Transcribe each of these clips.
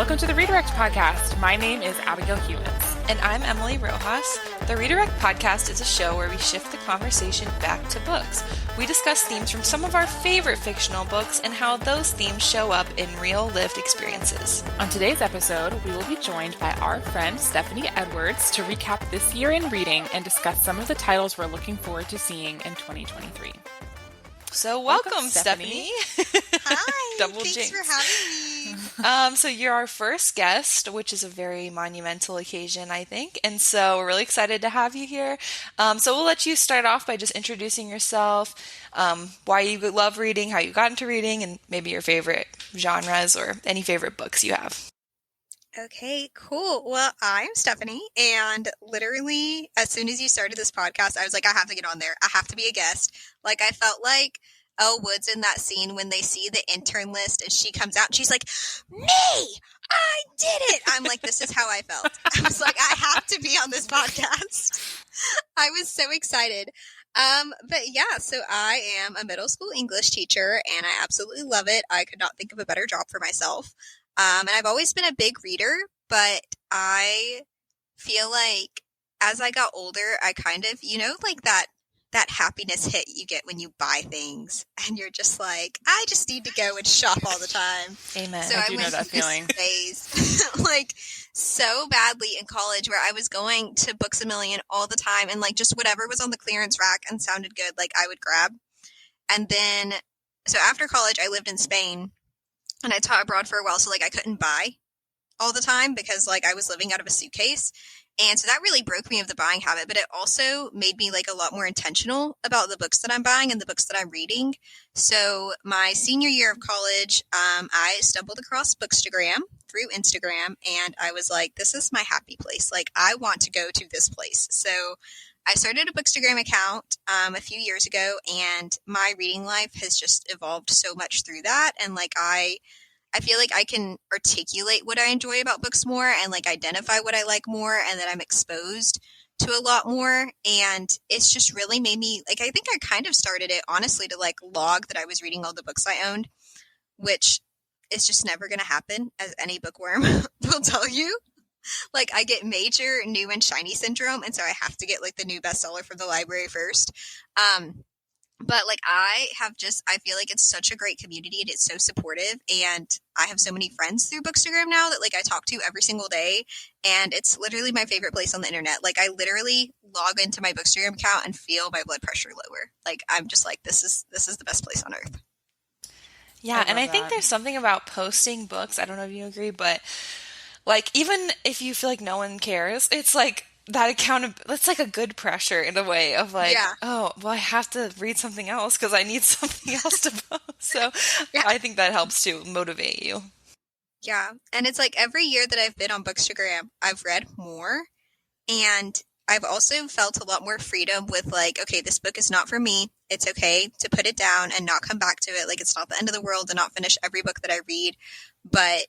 Welcome to the Redirect Podcast. My name is Abigail Hewins. And I'm Emily Rojas. The Redirect Podcast is a show where we shift the conversation back to books. We discuss themes from some of our favorite fictional books and how those themes show up in real lived experiences. On today's episode, we will be joined by our friend Stephanie Edwards to recap this year in reading and discuss some of the titles we're looking forward to seeing in 2023. So welcome Stephanie. Hi, Double thanks jinx. for having me. So you're our first guest, which is a very monumental occasion, I think. And so we're really excited to have you here. So we'll let you start off by just introducing yourself, why you love reading, how you got into reading, and maybe your favorite genres or any favorite books you have. Okay, cool. Well, I'm Stephanie, and literally, as soon as you started this podcast, I was like, I have to get on there. I have to be a guest. Like, I felt like Elle Woods in that scene when they see the intern list and she comes out and she's like, me! I did it! I'm like, this is how I felt. I was like, I have to be on this podcast. I was so excited. But yeah, so I am a middle school English teacher, and I absolutely love it. I could not think of a better job for myself. And I've always been a big reader, but I feel like as I got older, I kind of, like that happiness hit you get when you buy things and you're just like, I just need to go and shop all the time. Amen. So I do know that feeling. Phase, like so badly in college where I was going to Books A Million all the time and like just whatever was on the clearance rack and sounded good, like I would grab. And then, so after college, I lived in Spain. And I taught abroad for a while, so, like, I couldn't buy all the time because, like, I was living out of a suitcase. And so that really broke me of the buying habit. But it also made me, like, a lot more intentional about the books that I'm buying and the books that I'm reading. So my senior year of college, I stumbled across Bookstagram through Instagram. And I was like, this is my happy place. Like, I want to go to this place. So I started a Bookstagram account a few years ago, and my reading life has just evolved so much through that. And like I feel like I can articulate what I enjoy about books more and like identify what I like more, and that I'm exposed to a lot more. And it's just really made me like, I think I kind of started it honestly to like log that I was reading all the books I owned, which is just never going to happen, as any bookworm will tell you. Like, I get major new and shiny syndrome, and so I have to get, like, the new bestseller from the library first. But, like, I feel like it's such a great community, and it's so supportive, and I have so many friends through Bookstagram now that, like, I talk to every single day, and it's literally my favorite place on the internet. Like, I literally log into my Bookstagram account and feel my blood pressure lower. Like, I'm just like, this is the best place on earth. Yeah, and I think there's something about posting books, I don't know if you agree, but like, even if you feel like no one cares, it's like that that's like a good pressure in a way of like, oh, well, I have to read something else because I need something else to post. So yeah. I think that helps to motivate you. Yeah. And it's like every year that I've been on Bookstagram, I've read more, and I've also felt a lot more freedom with like, okay, this book is not for me. It's okay to put it down and not come back to it. Like, it's not the end of the world to not finish every book that I read, but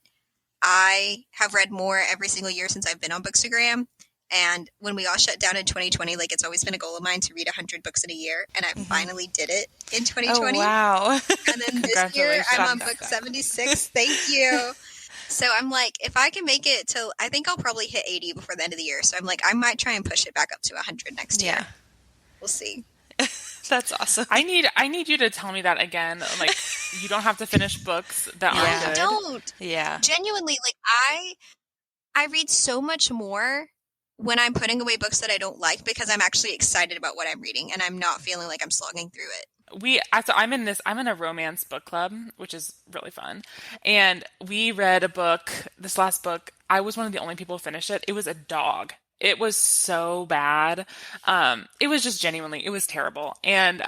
I have read more every single year since I've been on Bookstagram. And when we all shut down in 2020, like, it's always been a goal of mine to read 100 books in a year. And I finally did it in 2020. Oh, wow. And then this year I'm on book 76. Thank you. So I'm like, if I can make it till, I think I'll probably hit 80 before the end of the year. So I'm like, I might try and push it back up to 100 next year. We'll see. That's awesome. I need you to tell me that again. Like, you don't have to finish books that aren't good. Don't. Yeah. Genuinely, like, I read so much more when I'm putting away books that I don't like because I'm actually excited about what I'm reading and I'm not feeling like I'm slogging through it. So I'm in a romance book club, which is really fun. And we read a book, this last book. I was one of the only people who finished it. It was a dog. It was so bad. It was just genuinely, it was terrible. And,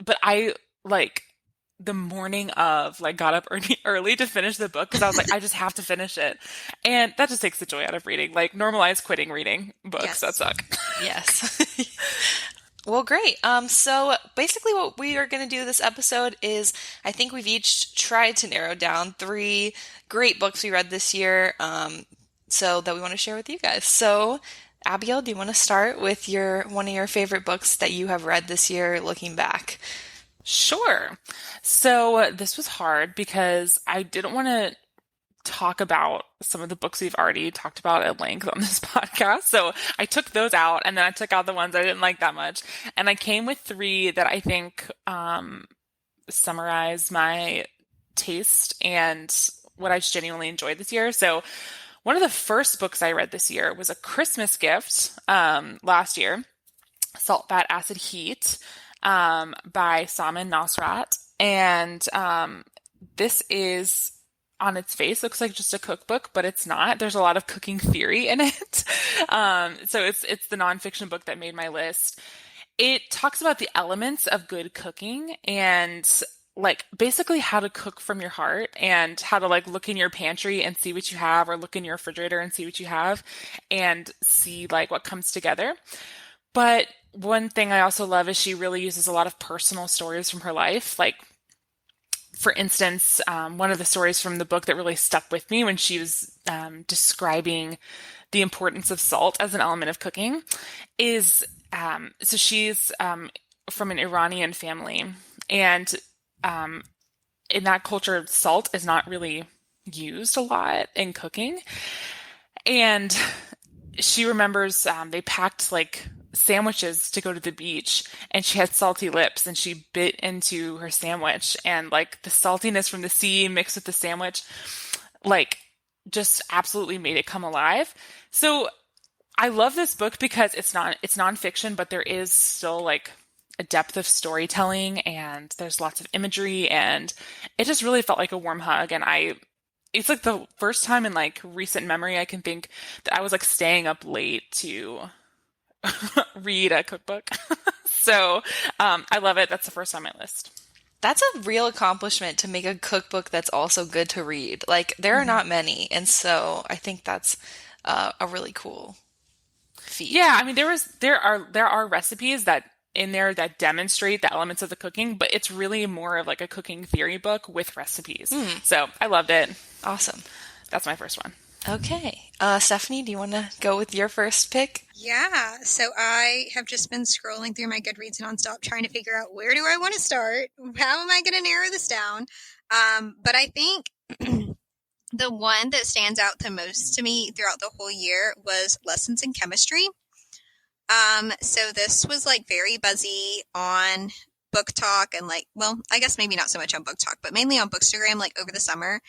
but I like the morning of like got up early to finish the book because I was like, I just have to finish it. And that just takes the joy out of reading. Like, normalize quitting reading books that suck. Yes. Well, great. So basically what we are going to do this episode is I think we've each tried to narrow down 3 great books we read this year. So that we want to share with you guys. So, Abigail, do you want to start with one of your favorite books that you have read this year, looking back? Sure. So this was hard because I didn't want to talk about some of the books we've already talked about at length on this podcast. So I took those out and then I took out the ones I didn't like that much. And I came with three that I think summarize my taste and what I genuinely enjoyed this year. So one of the first books I read this year was a Christmas gift last year, Salt, Fat, Acid, Heat by Samin Nosrat. And this is on its face looks like just a cookbook, but it's not. There's a lot of cooking theory in it. So it's the nonfiction book that made my list. It talks about the elements of good cooking and like basically how to cook from your heart and how to like look in your pantry and see what you have or look in your refrigerator and see what you have and see like what comes together. But one thing I also love is she really uses a lot of personal stories from her life. Like, for instance, one of the stories from the book that really stuck with me when she was describing the importance of salt as an element of cooking is so she's from an Iranian family, and in that culture, salt is not really used a lot in cooking. And she remembers they packed like sandwiches to go to the beach, and she had salty lips and she bit into her sandwich, and like the saltiness from the sea mixed with the sandwich like just absolutely made it come alive. So I love this book because it's nonfiction, but there is still like a depth of storytelling and there's lots of imagery, and it just really felt like a warm hug. And it's like the first time in like recent memory I can think that I was like staying up late to read a cookbook. So I love it. That's the first on my list. That's a real accomplishment to make a cookbook that's also good to read. Like, there are not many, and so I think that's a really cool feat. Yeah, I mean there are recipes that in there that demonstrate the elements of the cooking, but it's really more of like a cooking theory book with recipes. So I loved it. Awesome. That's my first one. Okay. Stephanie, do you want to go with your first pick? Yeah, so I have just been scrolling through my Goodreads nonstop trying to figure out where do I want to start? How am I going to narrow this down? But I think the one that stands out the most to me throughout the whole year was Lessons in Chemistry. So this was like very buzzy on Book Talk and like, well, I guess maybe not so much on Book Talk, but mainly on Bookstagram, like over the summer.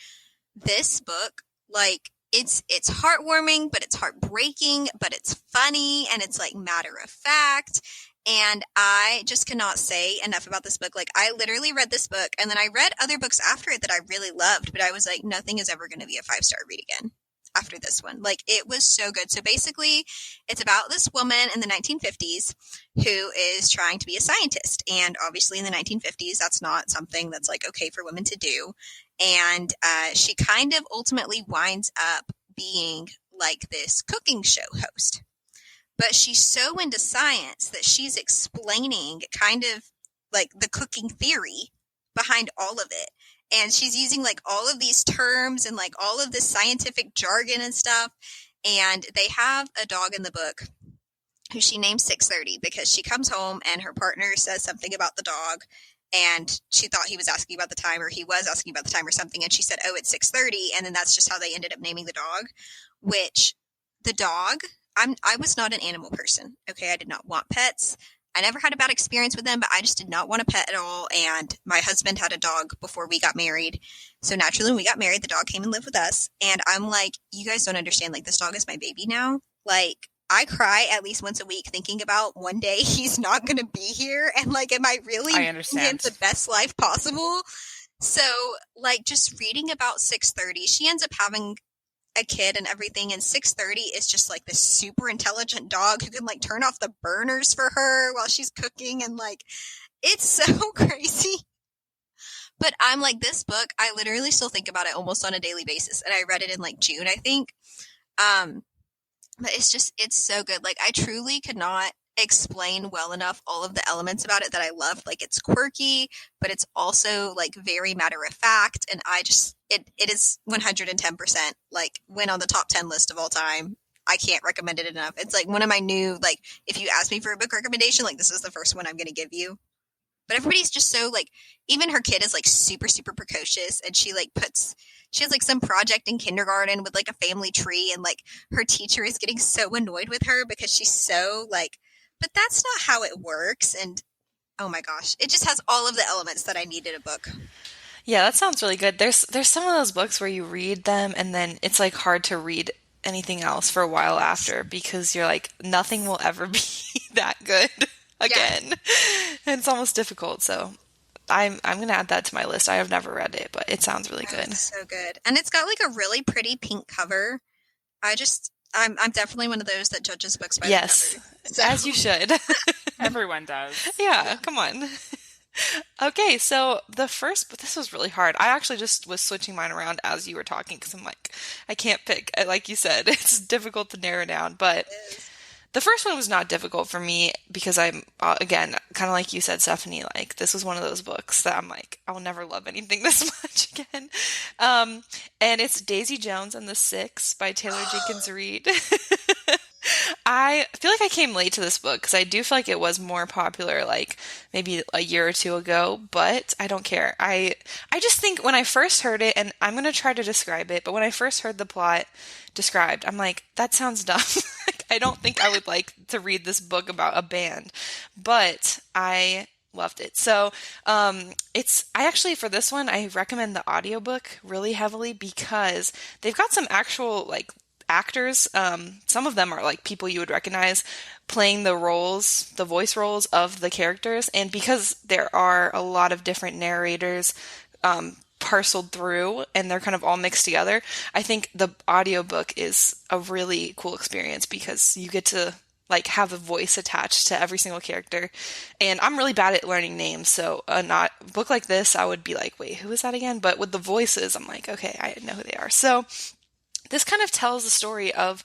This book, like, it's heartwarming, but it's heartbreaking, but it's funny, and it's like matter of fact. And I just cannot say enough about this book. Like, I literally read this book, and then I read other books after it that I really loved, but I was like, nothing is ever going to be a 5-star read again after this one. Like, it was so good. So basically, it's about this woman in the 1950s who is trying to be a scientist. And obviously in the 1950s, that's not something that's like okay for women to do. And she kind of ultimately winds up being like this cooking show host. But she's so into science that she's explaining kind of like the cooking theory behind all of it. And she's using like all of these terms and like all of this scientific jargon and stuff. And they have a dog in the book who she names 630 because she comes home and her partner says something about the dog. And she thought he was asking about the time, or he was asking about the time or something. And she said, oh, it's 6:30. And then that's just how they ended up naming the dog, which the dog, I was not an animal person. Okay. I did not want pets. I never had a bad experience with them, but I just did not want a pet at all. And my husband had a dog before we got married. So naturally, when we got married, the dog came and lived with us. And I'm like, you guys don't understand. Like, this dog is my baby now. Like, I cry at least once a week thinking about one day he's not going to be here. And like, am I really understand the best life possible? So like, just reading about 630, she ends up having a kid and everything. And 630 is just like this super intelligent dog who can like turn off the burners for her while she's cooking. And like, it's so crazy. But I'm like, this book, I literally still think about it almost on a daily basis. And I read it in like June, I think. But it's so good. Like, I truly could not explain well enough all of the elements about it that I loved. Like, it's quirky, but it's also like very matter of fact. And it is 110% like went on the top 10 list of all time. I can't recommend it enough. It's like one of my new, like, if you ask me for a book recommendation, like, this is the first one I'm going to give you. But everybody's just so like, even her kid is like super, super precocious, and she has like some project in kindergarten with like a family tree, and like her teacher is getting so annoyed with her because she's so like, but that's not how it works. And oh my gosh, it just has all of the elements that I need in a book. Yeah, that sounds really good. There's some of those books where you read them and then it's like hard to read anything else for a while after because you're like nothing will ever be that good Yeah. again. And it's almost difficult. So I'm gonna add that to my list. I have never read it, but it sounds really Oh, good. it's so good. And it's got like a really pretty pink cover. I'm definitely one of those that judges books by the Yes, cover. So as you should. Everyone does. Yeah, come on. Okay, so but this was really hard. I actually just was switching mine around as you were talking because I'm like, I can't pick. Like you said, it's difficult to narrow down. But it is. the first one was not difficult for me because I'm, again, kind of like you said, Stephanie, like this was one of those books that I'm like, I will never love anything this much again. And it's Daisy Jones and the Six by Taylor Jenkins Reid. I feel like I came late to this book because I do feel like it was more popular like maybe a year or two ago, but I don't care. I just think when I first heard it, and I'm going to try to describe it, but when I first heard the plot described, I'm like, that sounds dumb. Like, I don't think I would like to read this book about a band, but I loved it. So, I actually, for this one, I recommend the audiobook really heavily because they've got some actual, like, actors. Some of them are like people you would recognize playing the voice roles of the characters. And because there are a lot of different narrators parceled through and they're kind of all mixed together, I think the audiobook is a really cool experience because you get to like have a voice attached to every single character. And I'm really bad at learning names, so not book like this, I would be like, wait, who is that again? But with the voices, I'm like, okay, I know who they are. So this kind of tells the story of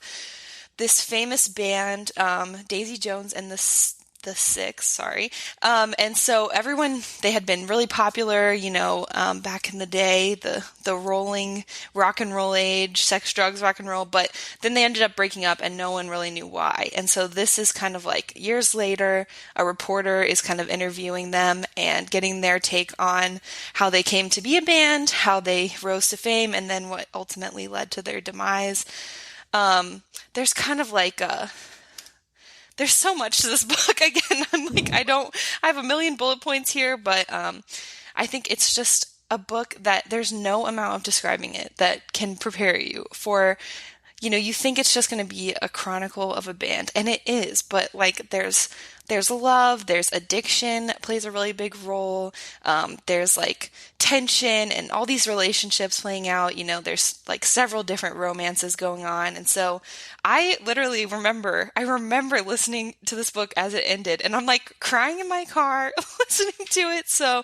this famous band, Daisy Jones and the Six, sorry. And so everyone, they had been really popular, back in the day, the rolling rock and roll age, sex, drugs, rock and roll, but then they ended up breaking up and no one really knew why. And so this is kind of like years later, a reporter is kind of interviewing them and getting their take on how they came to be a band, how they rose to fame, and then what ultimately led to their demise. There's kind of like there's so much to this book. Again, I have a million bullet points here, but I think it's just a book that there's no amount of describing it that can prepare you for, you think it's just going to be a chronicle of a band, and it is, but like there's love, there's addiction plays a really big role. There's like tension and all these relationships playing out. There's like several different romances going on, and so I literally I remember listening to this book as it ended, and I'm like crying in my car listening to it. So,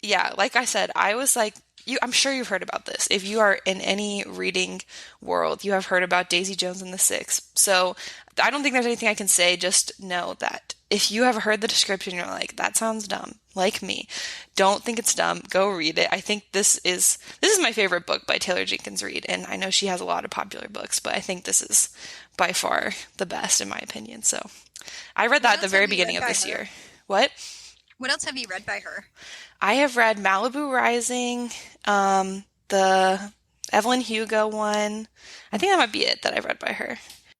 yeah, like I said, I was like, I'm sure you've heard about this. If you are in any reading world, you have heard about Daisy Jones and the Six. So I don't think there's anything I can say. Just know that if you have heard the description, you're like, that sounds dumb, like me. Don't think it's dumb. Go read it. I think this is my favorite book by Taylor Jenkins Reid, and I know she has a lot of popular books, but I think this is by far the best in my opinion. So I read that What at the else have very you read beginning of by this her? year. What? What else have you read by her? I have read Malibu Rising, the Evelyn Hugo one. I think that might be it that I've read by her.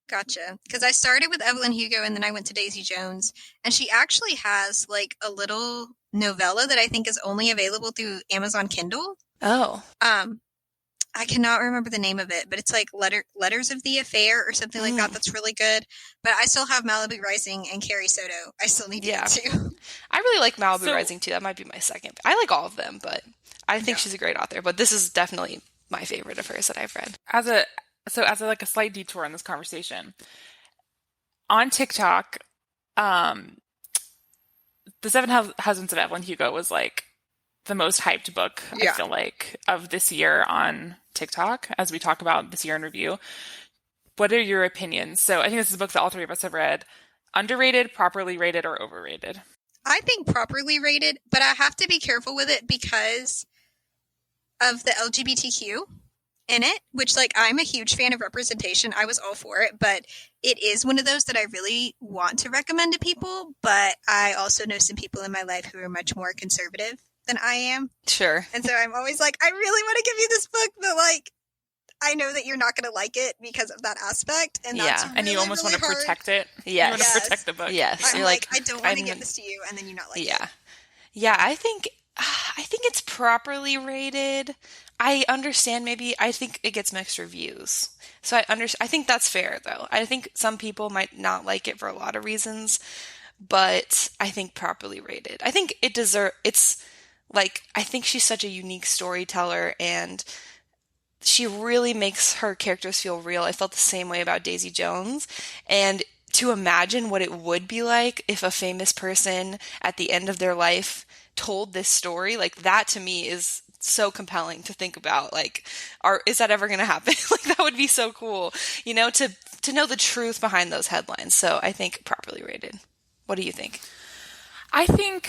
Gotcha. Because I started with Evelyn Hugo and then I went to Daisy Jones. And she actually has like a little novella that I think is only available through Amazon Kindle. Oh, I cannot remember the name of it, but it's like Letters of the Affair or something like that. That's really good. But I still have Malibu Rising and Carrie Soto. I still need to yeah. get to. I really like Malibu So, Rising too. That might be my second. I like all of them, but I think Yeah. she's a great author. But this is definitely my favorite of hers that I've read. as a slight detour in this conversation, on TikTok, um, The Husbands of Evelyn Hugo was like the most hyped book, I Yeah. feel like, of this year on TikTok as we talk about this year in review. What are your opinions? So I think this is a book that all three of us have read. Underrated, properly rated, or overrated? I think properly rated, but I have to be careful with it because of the LGBTQ. in it, which like I'm a huge fan of representation. I was all for it, but it is one of those that I really want to recommend to people, but I also know some people in my life who are much more conservative than I am. Sure. And so I'm always like, I really want to give you this book, but like I know that you're not going to like it because of that aspect, and that's And you almost want to hard. protect it. Yes. You want to protect the book. Yes. I'm You're like, I don't want to I'm- give this to you, and then you not like it. Yeah. Yeah, I think it's properly rated. I understand maybe I think it gets mixed reviews. So I think that's fair though. I think some people might not like it for a lot of reasons, but I think properly rated. I think it's like I think she's such a unique storyteller and she really makes her characters feel real. I felt the same way about Daisy Jones. And to imagine what it would be like if a famous person at the end of their life told this story, like that to me is so compelling to think about. Like, is that ever going to happen? Like that would be so cool, to know the truth behind those headlines. So I think properly rated. What do you think? I think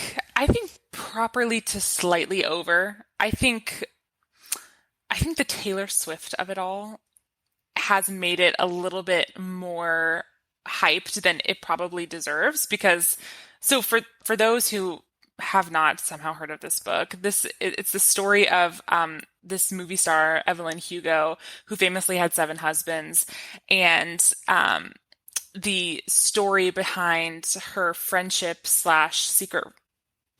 properly to slightly over. I think the Taylor Swift of it all has made it a little bit more hyped than it probably deserves because so for those who have not somehow heard of this book, it's the story of this movie star Evelyn Hugo who famously had 7 husbands, and the story behind her friendship slash secret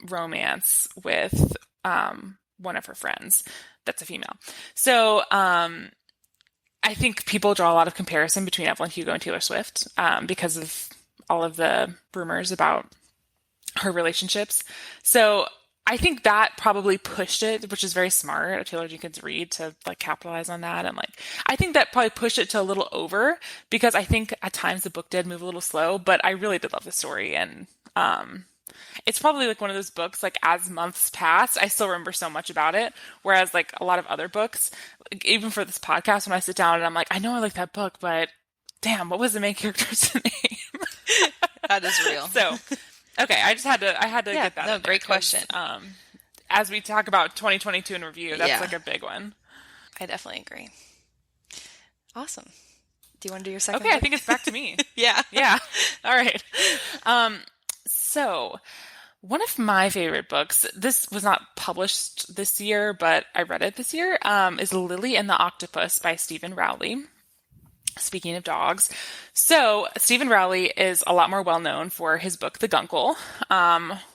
romance with one of her friends that's a female. So I think people draw a lot of comparison between Evelyn Hugo and Taylor Swift because of all of the rumors about her relationships. So I think that probably pushed it, which is very smart of Taylor Jenkins Reid to like capitalize on that. And like, I think that probably pushed it to a little over because I think at times the book did move a little slow, but I really did love the story. And it's probably like one of those books, like as months passed, I still remember so much about it. Whereas like a lot of other books, like, even for this podcast, when I sit down and I'm like, I know I like that book, but damn, what was the main character's name? That is real. So, okay, I had to Yeah, get that. no, in there great 'cause, question. As we talk about 2022 in review, that's Yeah. like a big one. I definitely agree. Awesome. Do you want to do your second Okay, I book? think it's back to me. Yeah. Yeah. All right. So one of my favorite books, this was not published this year, but I read it this year, is Lily and the Octopus by Stephen Rowley. Speaking of dogs. So Stephen Rowley is a lot more well known for his book, The Guncle,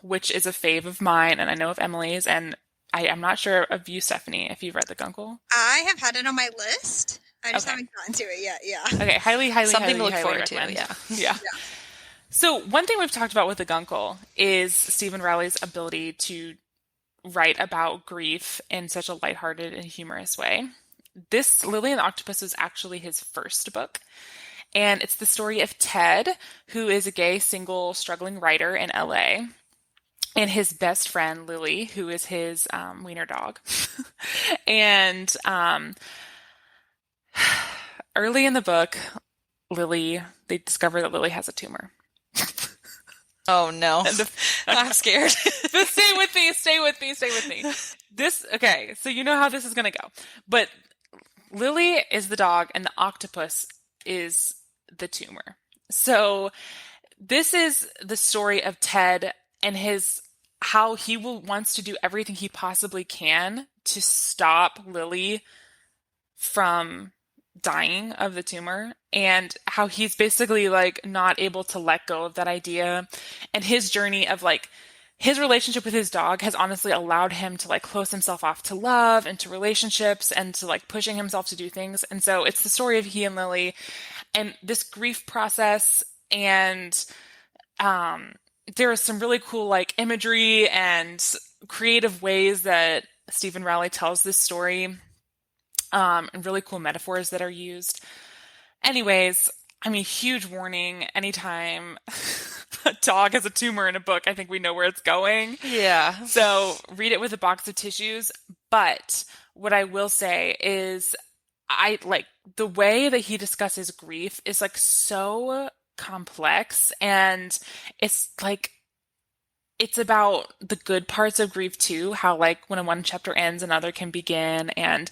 which is a fave of mine, and I know of Emily's, and I'm not sure of you, Stephanie, if you've read The Guncle. I have had it on my list. I just Okay. haven't gotten to it yet. Yeah. Okay, highly, Something to look highly forward to, recommend. yeah. Yeah. So one thing we've talked about with The Guncle is Stephen Rowley's ability to write about grief in such a lighthearted and humorous way. This Lily and the Octopus was actually his first book, and it's the story of Ted, who is a gay, single, struggling writer in LA, and his best friend Lily, who is his wiener dog. And early in the book, they discover that Lily has a tumor. Oh no. I'm scared. But stay with me. Okay, so you know how this is going to go. But Lily is the dog and the octopus is the tumor. So this is the story of Ted and how he wants to do everything he possibly can to stop Lily from dying of the tumor, and how he's basically like not able to let go of that idea, and his journey of like his relationship with his dog has honestly allowed him to like close himself off to love and to relationships and to like pushing himself to do things. And so it's the story of he and Lily and this grief process. And there is some really cool like imagery and creative ways that Stephen Rowley tells this story, and really cool metaphors that are used. Anyways, I mean, huge warning. Anytime a dog has a tumor in a book, I think we know where it's going. Yeah. So read it with a box of tissues. But what I will say is I like the way that he discusses grief is like so complex, and it's like it's about the good parts of grief too, how like when one chapter ends, another can begin, and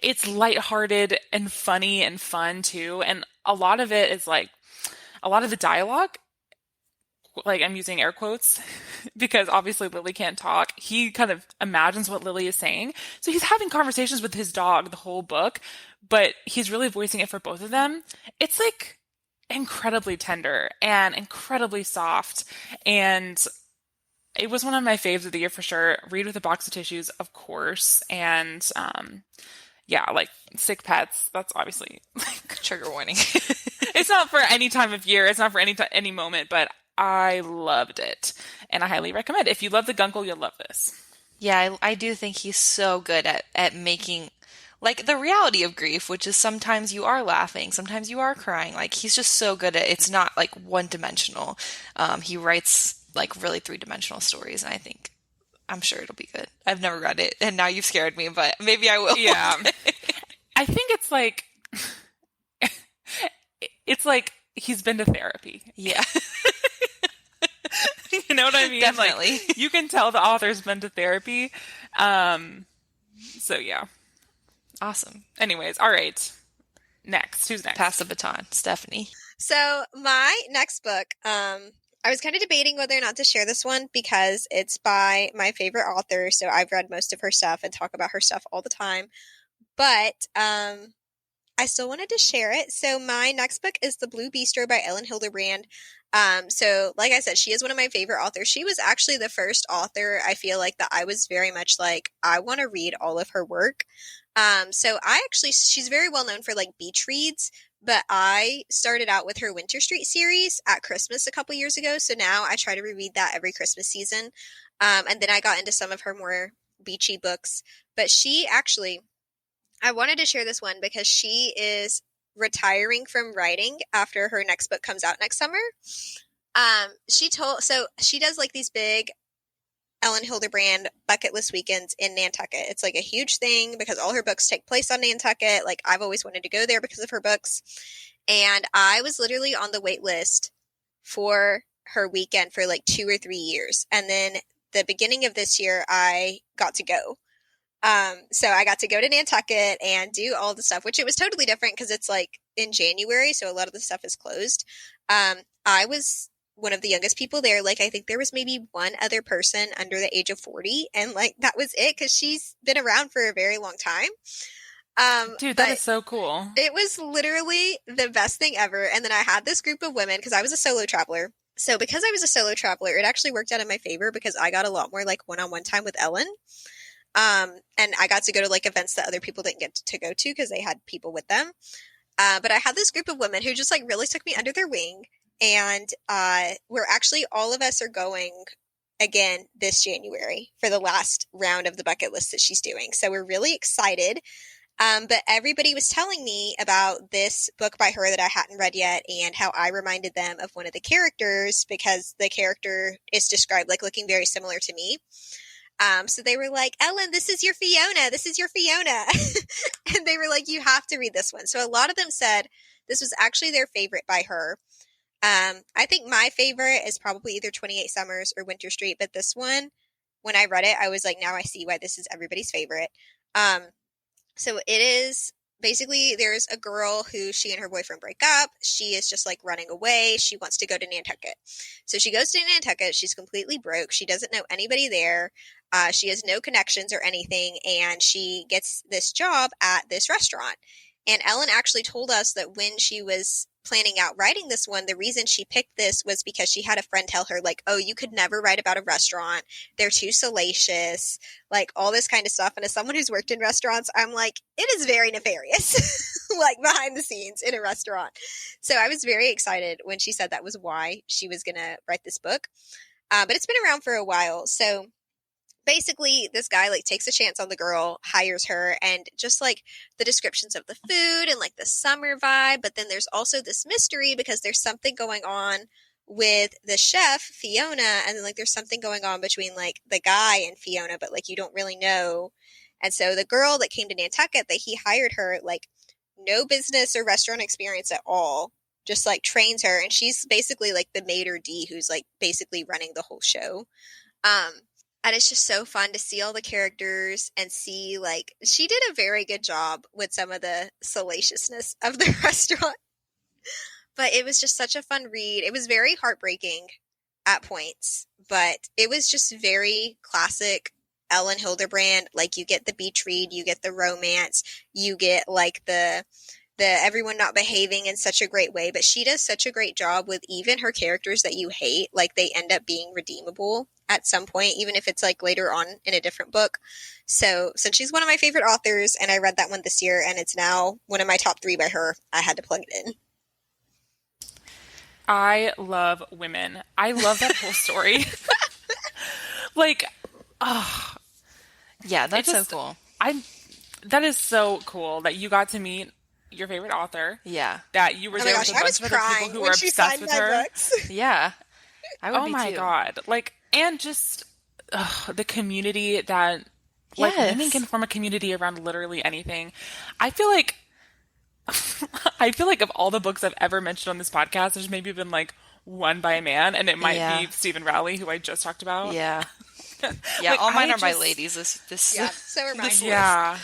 it's lighthearted and funny and fun too. And a lot of it is like a lot of the dialogue, like I'm using air quotes because obviously Lily can't talk. He kind of imagines what Lily is saying. So he's having conversations with his dog the whole book, but he's really voicing it for both of them. It's like incredibly tender and incredibly soft, and it was one of my faves of the year for sure. Read with a box of tissues, of course. And yeah, like sick pets, that's obviously Trigger warning. it's not for any time of year. It's not for any moment, but I loved it. And I highly recommend it. If you love the Guncle, you'll love this. Yeah, I do think he's so good at making like the reality of grief, which is sometimes you are laughing, sometimes you are crying. Like he's just so good at it's not like one dimensional. He writes like really three-dimensional stories, and I think I'm sure it'll be good. I've never read it, and now you've scared me, but maybe I will. Yeah. I think it's like he's been to therapy. Yeah, You know what I mean? definitely. Like you can tell the author's been to therapy. So yeah. Awesome. Anyways, all right. Next. Who's next? Pass the baton, Stephanie. So my next book, I was kind of debating whether or not to share this one because it's by my favorite author. So I've read most of her stuff and talk about her stuff all the time. But I still wanted to share it. So my next book is The Blue Bistro by Ellen Hilderbrand. So like I said, she is one of my favorite authors. She was actually the first author I feel like that I was very much like, I want to read all of her work. So she's very well known for like beach reads, but I started out with her Winter Street series at Christmas a couple years ago. So now I try to reread that every Christmas season. And then I got into some of her more beachy books, but I wanted to share this one because she is retiring from writing after her next book comes out next summer. So she does like these big Ellen Hilderbrand bucket list weekends in Nantucket. It's like a huge thing because all her books take place on Nantucket. Like I've always wanted to go there because of her books. And I was literally on the wait list for her weekend for like 2 or 3 years. And then the beginning of this year, I got to go. So I got to go to Nantucket and do all the stuff, which it was totally different because it's like in January. So a lot of the stuff is closed. I was one of the youngest people there. Like, I think there was maybe one other person under the age of 40. And like, that was it because she's been around for a very long time. Dude, that is so cool. It was literally the best thing ever. And then I had this group of women because I was a solo traveler. So because I was a solo traveler, it actually worked out in my favor because I got a lot more like one-on-one time with Ellen. And I got to go to like events that other people didn't get to go to because they had people with them. But I had this group of women who just like really took me under their wing. And we're actually, all of us are going again this January for the last round of the bucket list that she's doing. So we're really excited. But everybody was telling me about this book by her that I hadn't read yet and how I reminded them of one of the characters because the character is described like looking very similar to me. So they were like, Ellen, this is your Fiona. This is your Fiona. And they were like, you have to read this one. So a lot of them said this was actually their favorite by her. I think my favorite is probably either 28 Summers or Winter Street. But this one, when I read it, I was like, now I see why this is everybody's favorite. So it is basically there's a girl who she and her boyfriend break up. She is just like running away. She wants to go to Nantucket. So she goes to Nantucket. She's completely broke. She doesn't know anybody there. She has no connections or anything. And she gets this job at this restaurant. And Ellen actually told us that when she was planning out writing this one, the reason she picked this was because she had a friend tell her like, oh, you could never write about a restaurant. They're too salacious, like all this kind of stuff. And as someone who's worked in restaurants, I'm like, it is very nefarious, like behind the scenes in a restaurant. So I was very excited when she said that was why she was going to write this book. But it's been around for a while. So basically this guy like takes a chance on the girl, hires her, and just like the descriptions of the food and like the summer vibe. But then there's also this mystery because there's something going on with the chef, Fiona, and then like there's something going on between like the guy and Fiona, but like you don't really know. And so the girl that came to Nantucket that he hired her, like no business or restaurant experience at all, just like trains her. And she's basically like the maitre d' who's like basically running the whole show. Um, and it's just so fun to see all the characters and see, like, she did a very good job with some of the salaciousness of the restaurant. But it was just such a fun read. It was very heartbreaking at points, but it was just very classic Ellen Hilderbrand. Like, you get the beach read, you get the romance, you get like the everyone not behaving in such a great way, but she does such a great job with even her characters that you hate, like they end up being redeemable at some point, even if it's like later on in a different book. So since she's one of my favorite authors and I read that one this year and it's now one of my top 3 by her, I had to plug it in. I love women. I love that whole story. Like, oh, Yeah, it that's so just, cool. I, that is so cool that you got to meet your favorite author, Yeah. that you were Oh my there gosh, with a I bunch was of other people crying who were when she obsessed signed with my her. books. Yeah. I would Oh be my too. God. Like, and just the community that, like, women can Yes. form a community around literally anything. I feel like, I feel like of all the books I've ever mentioned on this podcast, there's maybe been like one by a man, and it might Yeah. be Stephen Rowley, who I just talked about. Yeah. Yeah, Like, all mine I are by just, ladies this Yeah, so are mine. this list. yeah,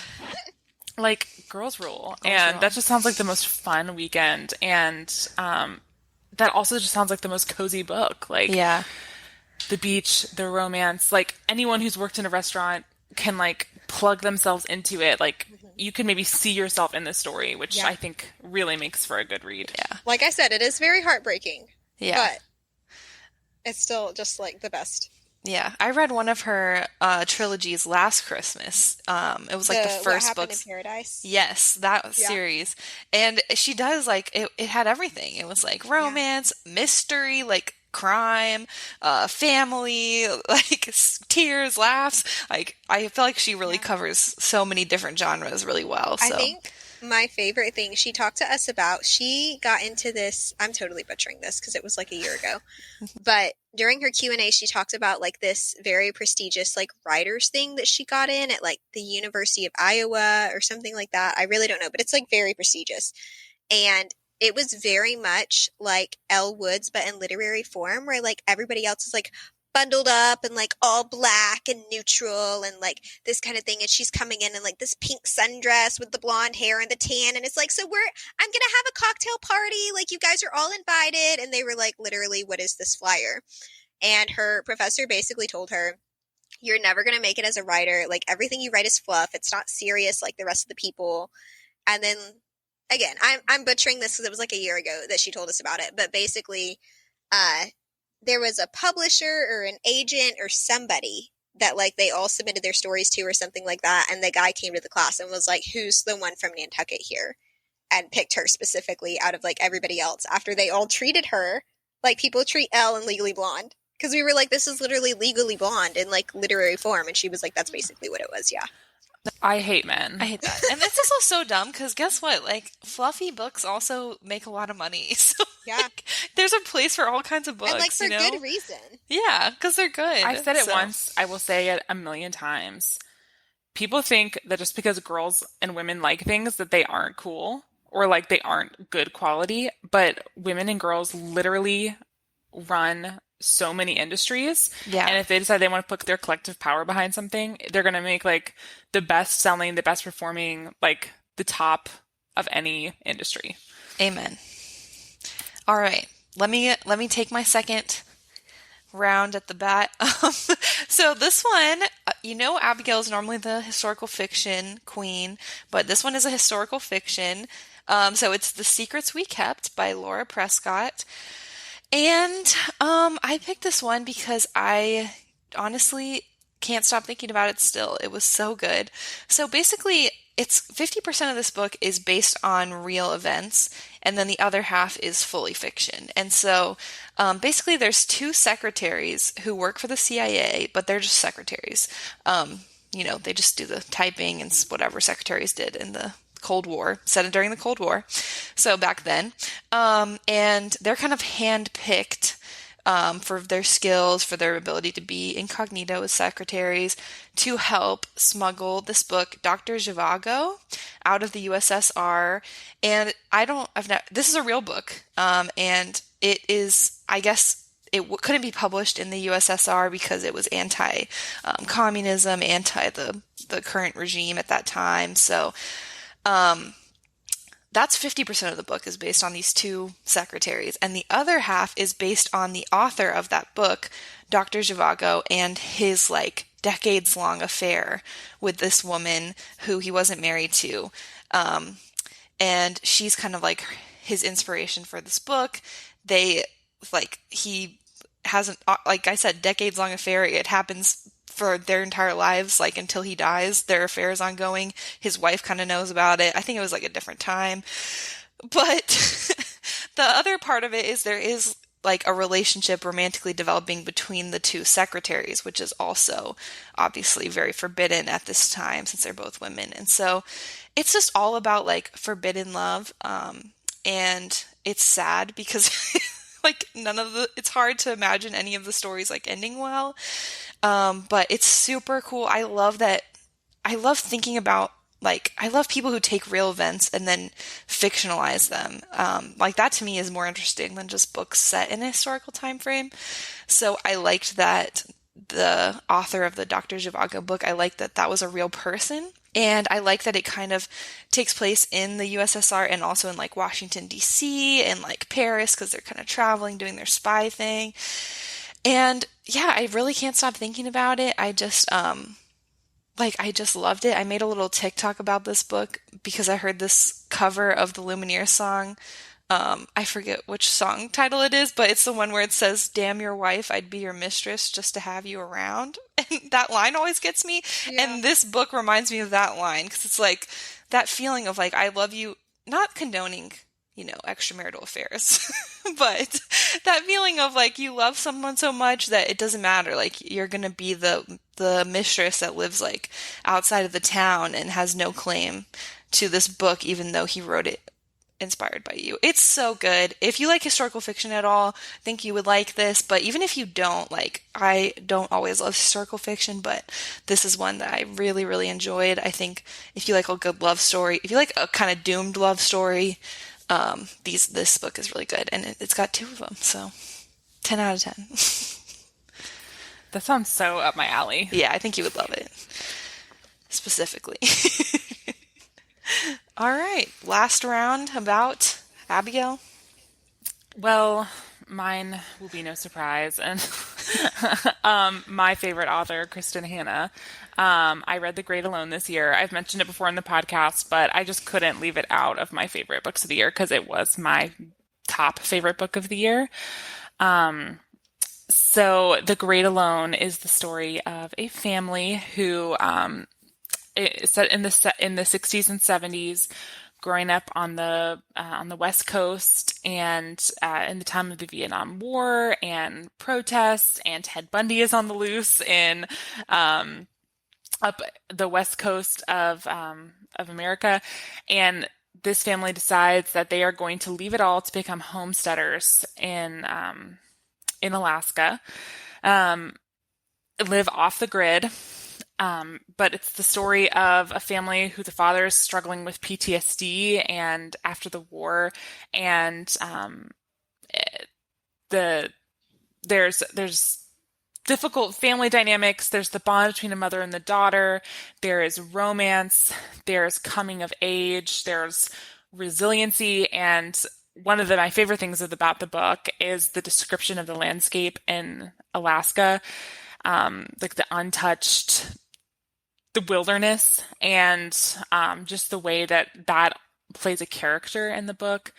like girls rule. Girls And rule. that just sounds like the most fun weekend. And that also just sounds like the most cozy book. Like, Yeah. the beach, the romance, like anyone who's worked in a restaurant can like plug themselves into it. Like, you can maybe see yourself in the story, which Yeah. I think really makes for a good read. Yeah. Like I said, it is very heartbreaking, Yeah. but it's still just like the best. Yeah. I read one of her trilogies last Christmas. It was like the What first happened books. in Paradise? Yes, that Yeah. series. And she does like it had everything. It was like romance, mystery, like crime, family, like tears, laughs. Like I feel like she really Yeah. covers so many different genres really well. I So, think my favorite thing she talked to us about, she got into this, I'm totally butchering this because it was like a year ago, but during her Q&A she talked about like this very prestigious like writers thing that she got in at like the University of Iowa or something like that. I really don't know, but it's like very prestigious. And it was very much like Elle Woods, but in literary form, where like everybody else is like bundled up and like all black and neutral and like this kind of thing. And she's coming in like this pink sundress with the blonde hair and the tan. And it's like, so I'm going to have a cocktail party. Like, you guys are all invited. And they were like, literally, what is this flyer? And her professor basically told her, you're never going to make it as a writer. Like, everything you write is fluff. It's not serious like the rest of the people. And then again, I'm butchering this because it was like a year ago that she told us about it, but basically, there was a publisher or an agent or somebody that like they all submitted their stories to or something like that, and the guy came to the class and was like, "Who's the one from Nantucket here?" and picked her specifically out of like everybody else after they all treated her like people treat Elle in Legally Blonde. Because we were like, this is literally Legally Blonde in like literary form, and she was like, that's basically what it was. Yeah. I hate I men. hate that. And it's also so dumb because guess what? Like fluffy books also make a lot of money. So Yeah. like there's a place for all kinds of books, And like for you know? good reason. Yeah, because they're good. I've said it So, once, I will say it a million times. People think that just because girls and women like things that they aren't cool or like they aren't good quality, but women and girls literally run so many industries. Yeah. And if they decide they want to put their collective power behind something, they're going to make like the best selling, the best performing, like the top of any industry. Amen. All right. Let me take my second round at the bat. So this one, Abigail is normally the historical fiction queen, but this one is a historical fiction. So it's The Secrets We Kept by Laura Prescott. And I picked this one because I honestly can't stop thinking about it still. It was so good. So basically, it's 50% of this book is based on real events, and then the other half is fully fiction. And so basically, there's two secretaries who work for the CIA, but they're just secretaries. They just do the typing and whatever secretaries did in the Cold War, set during the Cold War. So back then. And they're kind of handpicked for their skills, for their ability to be incognito as secretaries, to help smuggle this book, Dr. Zhivago, out of the USSR. And this is a real book. And it is, I guess, couldn't be published in the USSR because it was anti communism, anti the current regime at that time. So that's 50% of the book is based on these two secretaries. And the other half is based on the author of that book, Dr. Zhivago, and his like decades long affair with this woman who he wasn't married to. And she's kind of like his inspiration for this book. They he has like I said, decades long affair. It happens for their entire lives, like until he dies. Their affair is ongoing. His wife kind of knows about it. I think it was like a different time. But the other part of it is there is like a relationship romantically developing between the two secretaries, which is also obviously very forbidden at this time since they're both women. And so it's just all about like forbidden love. And it's sad because like it's hard to imagine any of the stories like ending well. But it's super cool. I love that. I love thinking about like, I love people who take real events and then fictionalize them. Like that to me is more interesting than just books set in a historical time frame. So I liked that the author of the Dr. Zhivago book, I liked that that was a real person. And I like that it kind of takes place in the USSR and also in like Washington, D.C. and like Paris because they're kind of traveling, doing their spy thing. And yeah, I really can't stop thinking about it. I just loved it. I made a little TikTok about this book because I heard this cover of the Lumineers song. I forget which song title it is, but it's the one where it says, "Damn your wife, I'd be your mistress just to have you around." And that line always gets me. Yeah. And this book reminds me of that line because it's like that feeling of like, I love you, not condoning, extramarital affairs, but that feeling of like you love someone so much that it doesn't matter. Like you're going to be the mistress that lives like outside of the town and has no claim to this book, even though he wrote it inspired by you. It's so good. If you like historical fiction at all, I think you would like this. But even if you don't, like, I don't always love historical fiction, but this is one that I really, really enjoyed. I think if you like a good love story, if you like a kind of doomed love story, this book is really good. And it's got two of them. So 10 out of 10. That sounds so up my alley. Yeah, I think you would love it. Specifically. All right. Last round about Abigail. Well, mine will be no surprise. And my favorite author, Kristen Hanna. I read The Great Alone this year. I've mentioned it before in the podcast, but I just couldn't leave it out of my favorite books of the year because it was my top favorite book of the year. So The Great Alone is the story of a family who it's set in the 60s and 70s, growing up on the West Coast and in the time of the Vietnam War and protests, and Ted Bundy is on the loose in up the West Coast of America, and this family decides that they are going to leave it all to become homesteaders in Alaska, live off the grid. But it's the story of a family who the father is struggling with PTSD and after the war, and there's difficult family dynamics. There's the bond between a mother and the daughter. There is romance. There's coming of age. There's resiliency. And one of my favorite things about the book is the description of the landscape in Alaska, like the untouched, the wilderness, and just the way that plays a character in the book.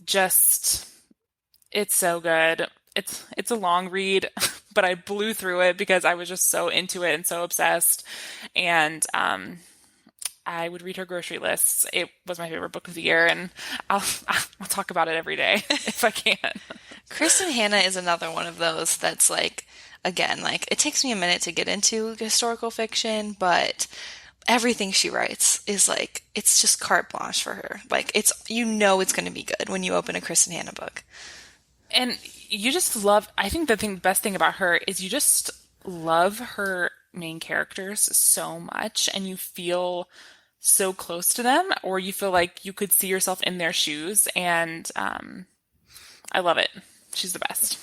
Just, it's so good. It's a long read, but I blew through it because I was just so into it and so obsessed. And I would read her grocery lists. It was my favorite book of the year, and I'll talk about it every day if I can. Kristen Hanna is another one of those that's like, again, like it takes me a minute to get into historical fiction, but everything she writes is like, it's just carte blanche for her. Like it's going to be good when you open a Kristen Hanna book. And you just love, I think the best thing about her is you just love her main characters so much, and you feel so close to them, or you feel like you could see yourself in their shoes, and I love it. She's the best.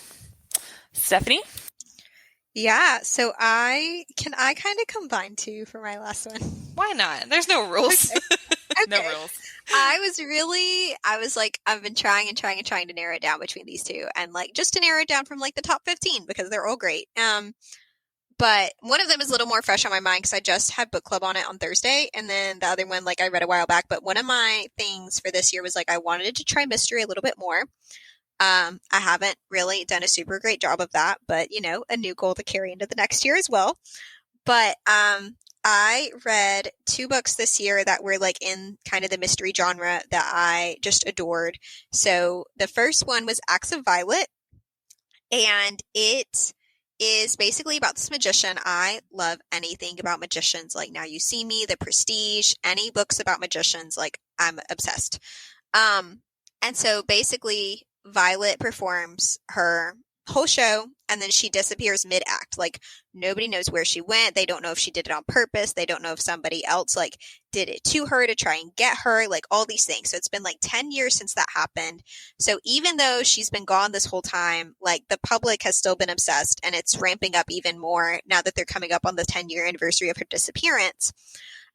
Stephanie? Yeah, so I kind of combine two for my last one. Why not? There's no rules. Okay. No Okay. rules. I was like, I've been trying and trying and trying to narrow it down between these two, and like just to narrow it down from like the top 15 because they're all great. But one of them is a little more fresh on my mind because I just had book club on it on Thursday, and then the other one like I read a while back. But one of my things for this year was like I wanted to try mystery a little bit more. I haven't really done a super great job of that, but you know, a new goal to carry into the next year as well. But I read two books this year that were like in kind of the mystery genre that I just adored. So the first one was Acts of Violet, and it is basically about this magician. I love anything about magicians, like Now You See Me, The Prestige, any books about magicians, like I'm obsessed. And so basically Violet performs her whole show and then she disappears mid-act. Like nobody knows where she went. They don't know if she did it on purpose. They don't know if somebody else like did it to her to try and get her, like all these things. So it's been like 10 years since that happened. So even though she's been gone this whole time, like the public has still been obsessed, and it's ramping up even more now that they're coming up on the 10-year anniversary of her disappearance.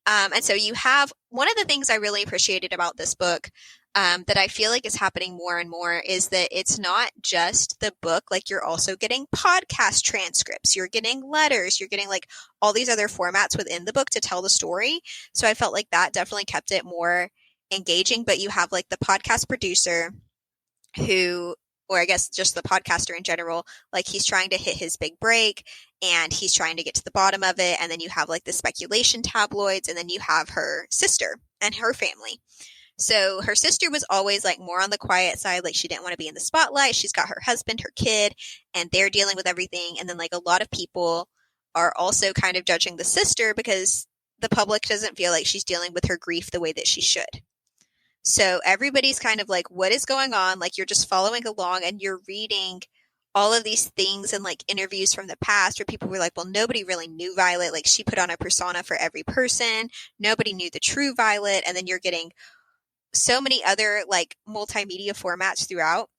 And so you have one of the things I really appreciated about this book that I feel like is happening more and more is that it's not just the book, like you're also getting podcast transcripts, you're getting letters, you're getting like all these other formats within the book to tell the story. So I felt like that definitely kept it more engaging. But you have like the podcast producer who, or I guess just the podcaster in general, like he's trying to hit his big break and he's trying to get to the bottom of it. And then you have like the speculation tabloids, and then you have her sister and her family. So her sister was always like more on the quiet side. Like she didn't want to be in the spotlight. She's got her husband, her kid, and they're dealing with everything. And then like a lot of people are also kind of judging the sister because the public doesn't feel like she's dealing with her grief the way that she should. So everybody's kind of like, what is going on? Like you're just following along and you're reading all of these things and like interviews from the past where people were like, well, nobody really knew Violet. Like she put on a persona for every person. Nobody knew the true Violet. And then you're getting so many other like multimedia formats throughout.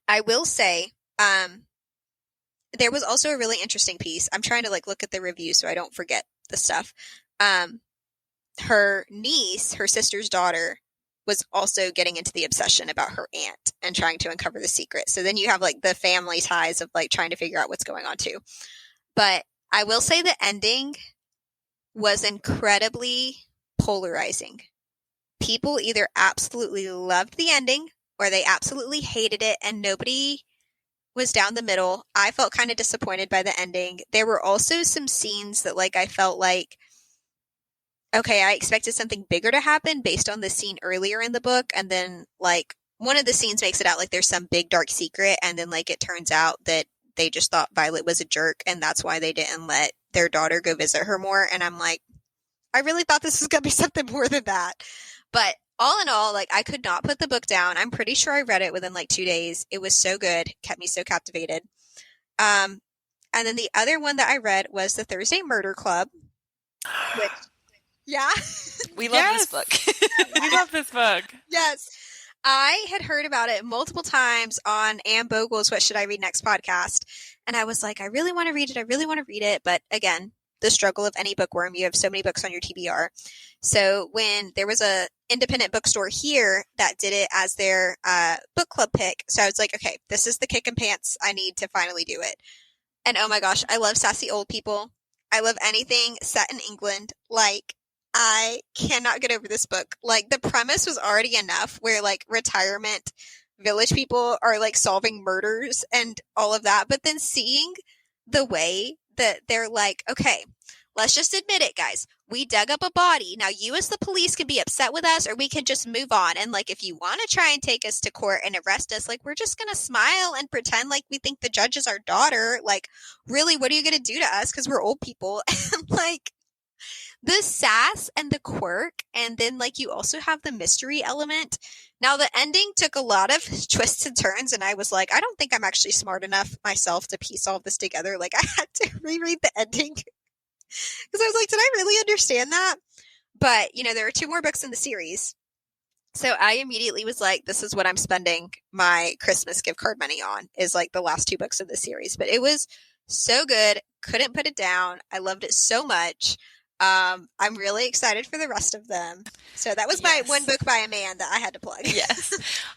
I will say, there was also a really interesting piece. I'm trying to like look at the review so I don't forget the stuff. Her niece, her sister's daughter, was also getting into the obsession about her aunt and trying to uncover the secret. So then you have like the family ties of like trying to figure out what's going on too. But I will say the ending was incredibly polarizing. People either absolutely loved the ending or they absolutely hated it, and nobody was down the middle. I felt kind of disappointed by the ending. There were also some scenes that like I felt like, okay, I expected something bigger to happen based on the scene earlier in the book, and then like one of the scenes makes it out like there's some big dark secret, and then like it turns out that they just thought Violet was a jerk and that's why they didn't let their daughter go visit her more. And I'm like, I really thought this was going to be something more than that. But all in all, like I could not put the book down. I'm pretty sure I read it within like 2 days. It was so good, kept me so captivated. And then the other one that I read was The Thursday Murder Club, which, yeah. We love this book. We love this book. Yes. I had heard about it multiple times on Anne Bogle's What Should I Read Next podcast. And I was like, I really want to read it. I really want to read it. But again, the struggle of any bookworm. You have so many books on your TBR. So when there was a independent bookstore here that did it as their book club pick, so I was like, okay, this is the kick and pants. I need to finally do it. And oh my gosh, I love sassy old people. I love anything set in England. Like, I cannot get over this book. Like, the premise was already enough where like retirement village people are like solving murders and all of that. But then seeing the way that they're like, okay, let's just admit it, guys. We dug up a body. Now you as the police can be upset with us or we can just move on. And like, if you want to try and take us to court and arrest us, like, we're just going to smile and pretend like we think the judge is our daughter. Like, really, what are you going to do to us? Because we're old people. And like, the sass and the quirk, and then like you also have the mystery element. Now the ending took a lot of twists and turns, and I was like, I don't think I'm actually smart enough myself to piece all of this together. Like, I had to reread the ending because I was like, did I really understand that? But you know, there are two more books in the series, So I immediately was like, this is what I'm spending my Christmas gift card money on, is like the last two books of the series. But it was so good. Couldn't put it down. I loved it so much. I'm really excited for the rest of them. So that was my one Yes. book by a man that I had to plug. Yes.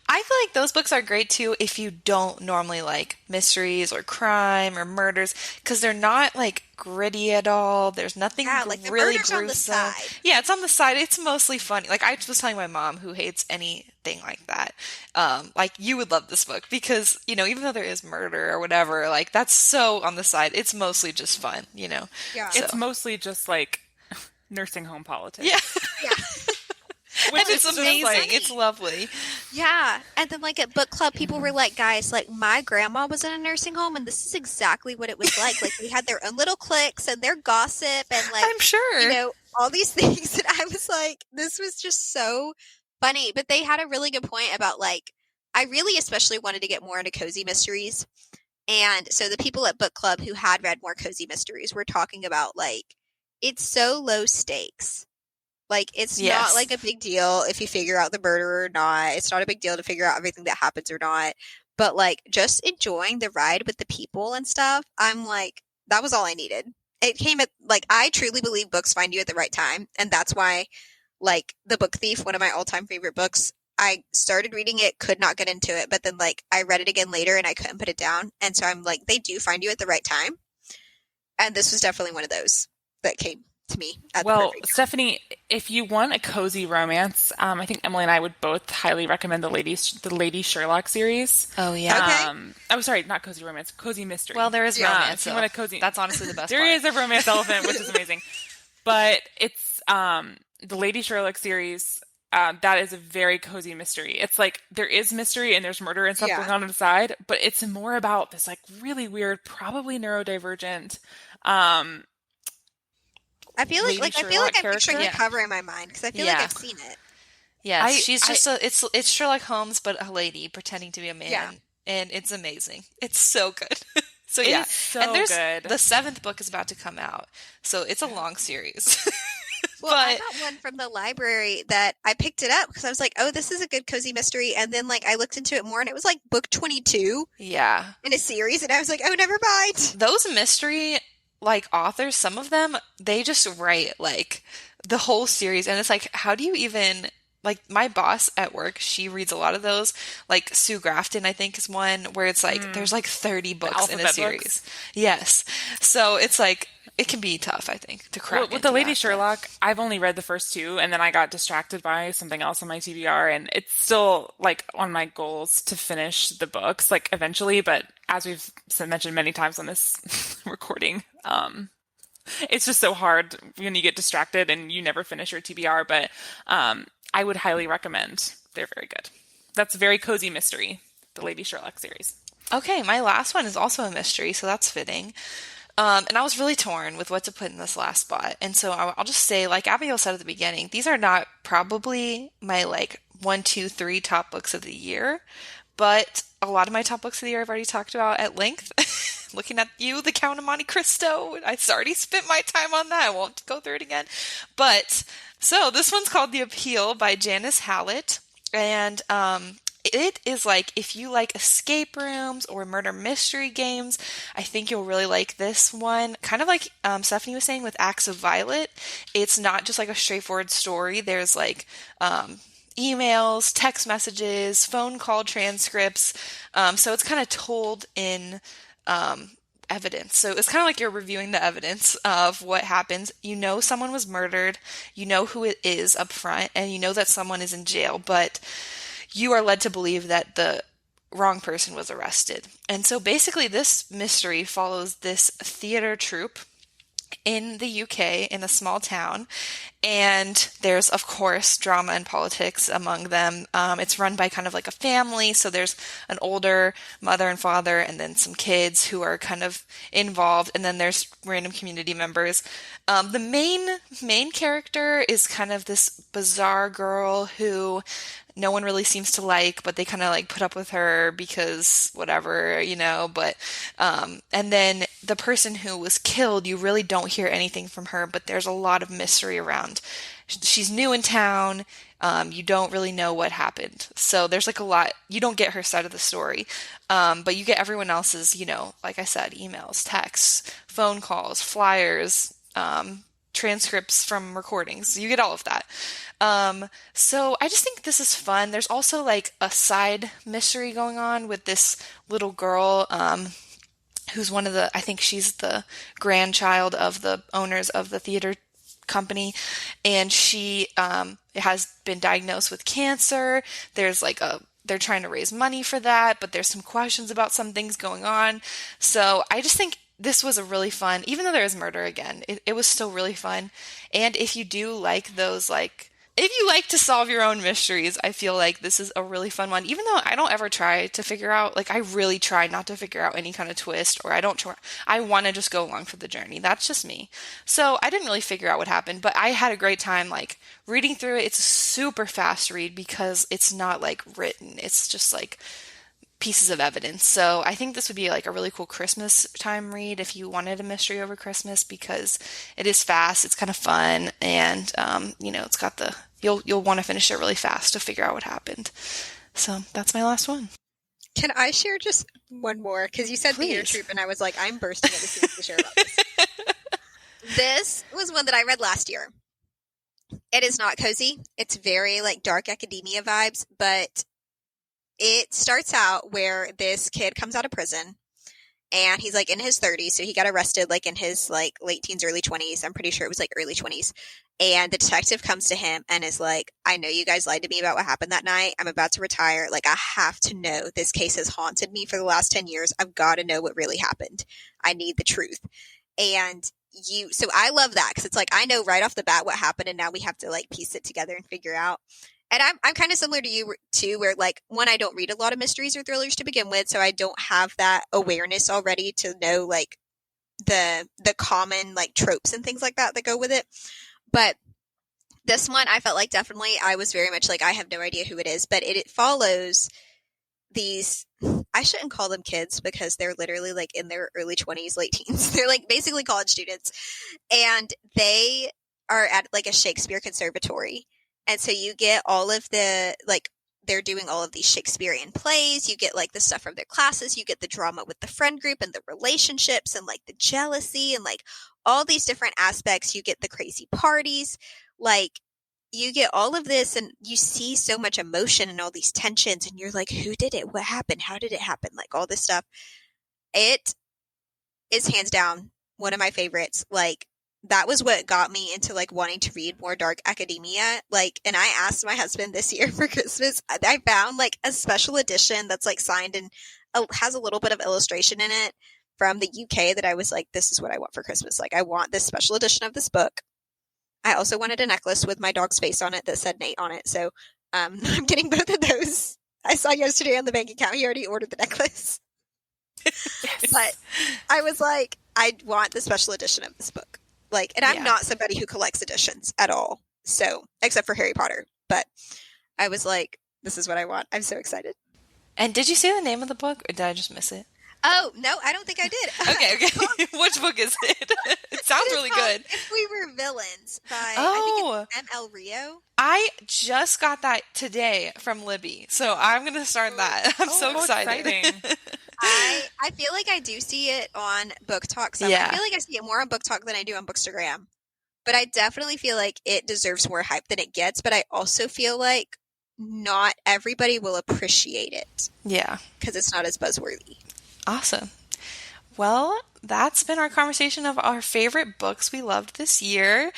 I feel like those books are great too if you don't normally like mysteries or crime or murders because they're not like gritty at all. There's nothing Yeah, like the really murder's on the gruesome. side. Yeah, it's on the side. It's mostly funny. Like I was telling my mom who hates anything like that. Like you would love this book because, even though there is murder or whatever, like that's so on the side. It's mostly just fun. Yeah. So, It's mostly just like nursing home yeah. politics, Yeah. And which is it's just amazing. like It's lovely. Yeah. And then like at book club, people were like, guys, like my grandma was in a nursing home and this is exactly what it was like. Like they had their own little cliques and their gossip and like, I'm sure. all these things. And I was like, this was just so funny. But they had a really good point about like, I really especially wanted to get more into cozy mysteries. And so the people at book club who had read more cozy mysteries were talking about like, it's so low stakes. Like, it's not Yes. like a big deal if you figure out the murder or not. It's not a big deal to figure out everything that happens or not. But like, just enjoying the ride with the people and stuff, I'm like, that was all I needed. It came at, like, I truly believe books find you at the right time. And that's why, like, The Book Thief, one of my all time favorite books, I started reading it, could not get into it. But then, like, I read it again later and I couldn't put it down. And so I'm like, they do find you at the right time. And this was definitely one of those that came to me at the well, perfect time. Stephanie, if you want a cozy romance, I think Emily and I would both highly recommend the Lady Sherlock series. Oh yeah. Okay. Oh, sorry, not cozy romance, cozy mystery. Well, there is Yeah. romance, If you so want a cozy, that's honestly the best there part. is a romance elephant, which is amazing. But it's the Lady Sherlock series. That is a very cozy mystery. It's like there is mystery and there's murder and stuff Yeah. going on the side, but it's more about this like really weird, probably neurodivergent um, Lady I feel like Sherlock I'm picturing the character. Yeah. cover in my mind because I feel like Yeah. I've seen it. Yes, I, she's I, just it's Sherlock Holmes but a lady pretending to be a Yeah. man and it's amazing. It's so good. So it yeah. is And so there's good. the seventh book is about to come out. So it's a long series. Well, I But got one from the library that I picked it up because I was like, oh, this is a good cozy mystery. And then like I looked into it more and it was like book 22 yeah. in a series. And I was like, oh, never mind. Those mystery like authors, some of them, they just write like the whole series and it's like how do you even like my boss at work, she reads a lot of those. Like Sue Grafton, I think, is one where it's like there's like 30 The books in a alphabet series. books. Yes. So it's like it can be tough, I think, to crack With the into Lady that. But Sherlock, I've only read the first two, and then I got distracted by something else on my TBR, and it's still like on my goals to finish the books, like eventually. But as we've mentioned many times on this recording, it's just so hard when you get distracted and you never finish your TBR. But I would highly recommend. They're very good. That's a very cozy mystery, the Lady Sherlock series. okay, my last one is also a mystery, so that's fitting. And I was really torn with what to put in this last spot. And so I'll just say, like Abigail said at the beginning, these are not probably my like one, two, three top books of the year, but a lot of my top books of the year I've already talked about at length. Looking at you, The Count of Monte Cristo. I already spent my time on that. I won't go through it again. But so this one's called The Appeal by Janice Hallett. And it is like if you like escape rooms or murder mystery games, I think you'll really like this one. Kind of like Stephanie was saying with Acts of Violet, it's not just like a straightforward story. There's like emails, text messages, phone call transcripts. So it's kind of told in evidence. So it's kind of like you're reviewing the evidence of what happens. You know someone was murdered, you know who it is up front, and you know that someone is in jail, but you are led to believe that the wrong person was arrested. And so basically this mystery follows this theater troupe in the UK in a small town. And there's, of course, drama and politics among them. It's run by kind of like a family. So there's an older mother and father and then some kids who are kind of involved. And then there's random community members. The main character is kind of this bizarre girl who no one really seems to like, but they kind of like put up with her because whatever, but and then the person who was killed, you really don't hear anything from her, but there's a lot of mystery around. She's new in town. You don't really know what happened. So there's like a lot, you don't get her side of the story. But you get everyone else's, like I said, emails, texts, phone calls, flyers, transcripts from recordings. You get all of that. So I just think this is fun. There's also like a side mystery going on with this little girl, who's I think she's the grandchild of the owners of the theater company, and she has been diagnosed with cancer. There's like they're trying to raise money for that, but there's some questions about some things going on. So I just think this was a really fun, even though there is murder again, it was still really fun. And if you do like those, like, if you like to solve your own mysteries, I feel like this is a really fun one. Even though I don't ever try to figure out, like, I really try not to figure out any kind of twist, or I don't try, I want to just go along for the journey. That's just me. So I didn't really figure out what happened, but I had a great time, like, reading through it. It's a super fast read because it's not, like, written. It's just, like, pieces of evidence. So I think this would be like a really cool Christmas time read if you wanted a mystery over Christmas, because it is fast, it's kind of fun, and it's got you'll want to finish it really fast to figure out what happened. So that's my last one. Can I share just one more? Because you said Theater Please. Troop, and I was like, I'm bursting at the seams to share about this. This was one that I read last year. It is not cozy. It's very like dark academia vibes, but it starts out where this kid comes out of prison, and he's like in his 30s. So he got arrested like in his like late teens, early 20s. I'm pretty sure it was like early 20s. And the detective comes to him and is like, I know you guys lied to me about what happened that night. I'm about to retire. Like, I have to know. This case has haunted me for the last 10 years. I've got to know what really happened. I need the truth. And so I love that, because it's like, I know right off the bat what happened, and now we have to like piece it together and figure out. And I'm kind of similar to you too, where like, one, I don't read a lot of mysteries or thrillers to begin with, so I don't have that awareness already to know like the common like tropes and things like that go with it. But this one, I felt like definitely I was very much like, I have no idea who it is, but it follows these, I shouldn't call them kids because they're literally like in their early 20s, late teens. They're like basically college students, and they are at like a Shakespeare conservatory. And so you get all of the, like, they're doing all of these Shakespearean plays. You get like the stuff from their classes. You get the drama with the friend group and the relationships and like the jealousy and like all these different aspects. You get the crazy parties. Like, you get all of this, and you see so much emotion and all these tensions, and you're like, who did it? What happened? How did it happen? Like, all this stuff. It is hands down one of my favorites. Like, that was what got me into like wanting to read more dark academia. Like, and I asked my husband this year for Christmas, I found like a special edition that's like signed and has a little bit of illustration in it from the UK that I was like, this is what I want for Christmas. Like, I want this special edition of this book. I also wanted a necklace with my dog's face on it that said Nate on it. So I'm getting both of those. I saw yesterday on the bank account, he already ordered the necklace. Yes. But I was like, I want the special edition of this book. Like, and I'm not somebody who collects editions at all. So, except for Harry Potter. But I was like, this is what I want. I'm so excited. And did you say the name of the book, or did I just miss it? Oh, no, I don't think I did. Okay. Which book is it? It sounds really good. If We Were Villains by, Oh, I think it's M.L. Rio. I just got that today from Libby, so I'm going to start that. I'm so excited. Exciting. I feel like I do see it on Book Talk. So I feel like I see it more on Book Talk than I do on Bookstagram. But I definitely feel like it deserves more hype than it gets. But I also feel like not everybody will appreciate it. Yeah. Because it's not as buzzworthy. Awesome. Well, that's been our conversation of our favorite books we loved this year.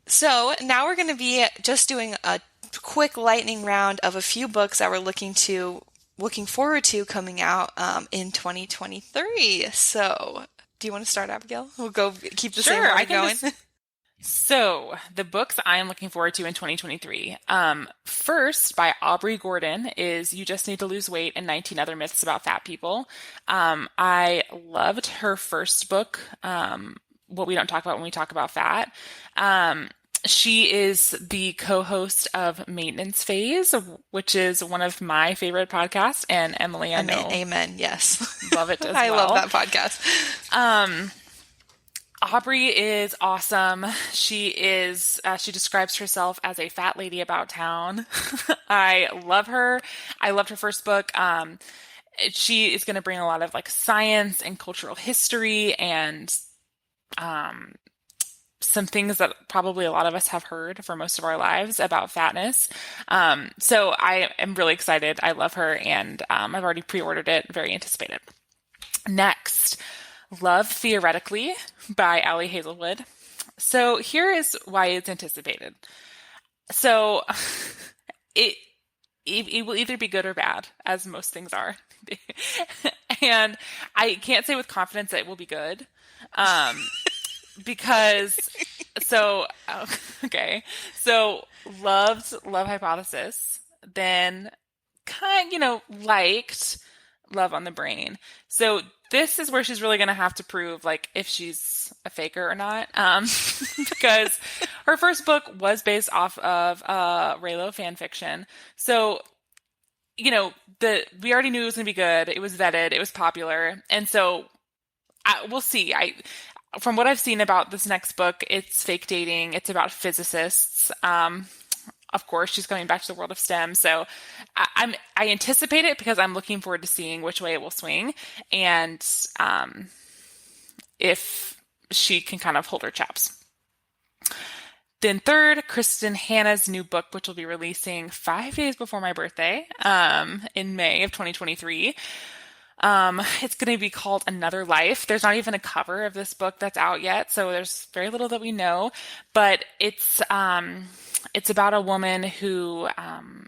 So now we're going to be just doing a quick lightning round of a few books that we're looking forward to coming out in 2023. So, do you want to start, Abigail? We'll go keep the same order going. So, the books I am looking forward to in 2023. First, by Aubrey Gordon, is You Just Need to Lose Weight and 19 Other Myths About Fat People. I loved her first book, What We Don't Talk About When We Talk About Fat. She is the co-host of Maintenance Phase, which is one of my favorite podcasts, and Emily, I know, Amen. Yes. love it as I love well. that podcast. Aubrey is awesome. She describes herself as a fat lady about town. I love her. I loved her first book. She is going to bring a lot of like science and cultural history and some things that probably a lot of us have heard for most of our lives about fatness. So I am really excited. I love her, and I've already pre-ordered it. Very anticipated. Next, Love Theoretically by Ali Hazelwood. So here is why it's anticipated. So it it will either be good or bad, as most things are. And I can't say with confidence that it will be good. Because so okay. So loved Love Hypothesis, then liked Love on the Brain. So this is where she's really going to have to prove like if she's a faker or not, because her first book was based off of Raylo fan fiction. So we already knew it was going to be good. It was vetted. It was popular, and so we'll see. From what I've seen about this next book, it's fake dating. It's about physicists. Of course, she's coming back to the world of STEM. So I anticipate it because I'm looking forward to seeing which way it will swing, and if she can kind of hold her chaps. Then third, Kristen Hanna's new book, which will be releasing 5 days before my birthday, in May of 2023. It's going to be called Another Life. There's not even a cover of this book that's out yet, so there's very little that we know. But it's about a woman who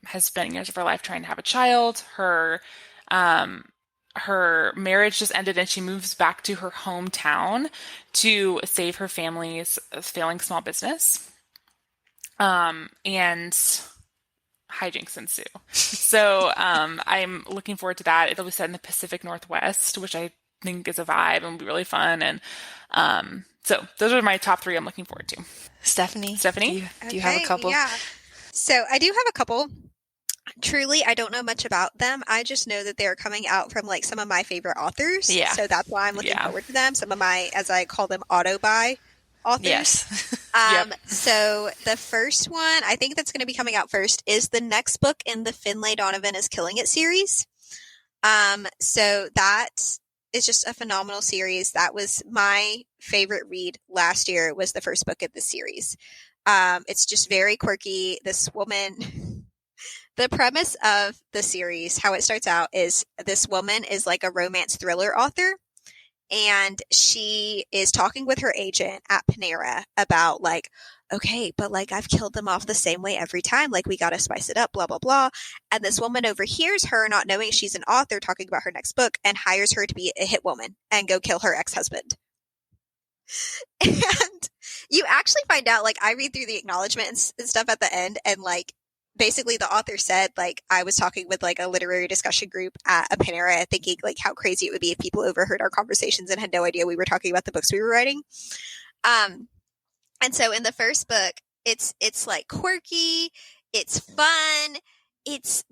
has spent years of her life trying to have a child. Her marriage just ended, and she moves back to her hometown to save her family's failing small business. And hijinks ensue. So I'm looking forward to that. It'll be set in the Pacific Northwest, which I think is a vibe and will be really fun. And so those are my top three I'm looking forward to. Stephanie, do you have a couple? Yeah. So I do have a couple. Truly, I don't know much about them. I just know that they're coming out from like some of my favorite authors. Yeah. So that's why I'm looking forward to them. Some of my, as I call them, auto-buy authors. Yes. Yep. So the first one, I think that's going to be coming out first, is the next book in the Finlay Donovan is Killing It series. So that is just a phenomenal series. That was my favorite read last year, was the first book in the series. It's just very quirky. This woman, the premise of the series, how it starts out is this woman is like a romance thriller author. And she is talking with her agent at Panera about like, okay, but like I've killed them off the same way every time. Like we got to spice it up, blah, blah, blah. And this woman overhears her, not knowing she's an author, talking about her next book, and hires her to be a hit woman and go kill her ex-husband. And you actually find out, like, I read through the acknowledgments and stuff at the end, and like, basically the author said, like, I was talking with like a literary discussion group at a Panera thinking like how crazy it would be if people overheard our conversations and had no idea we were talking about the books we were writing. And so in the first book, it's like quirky, it's fun, it's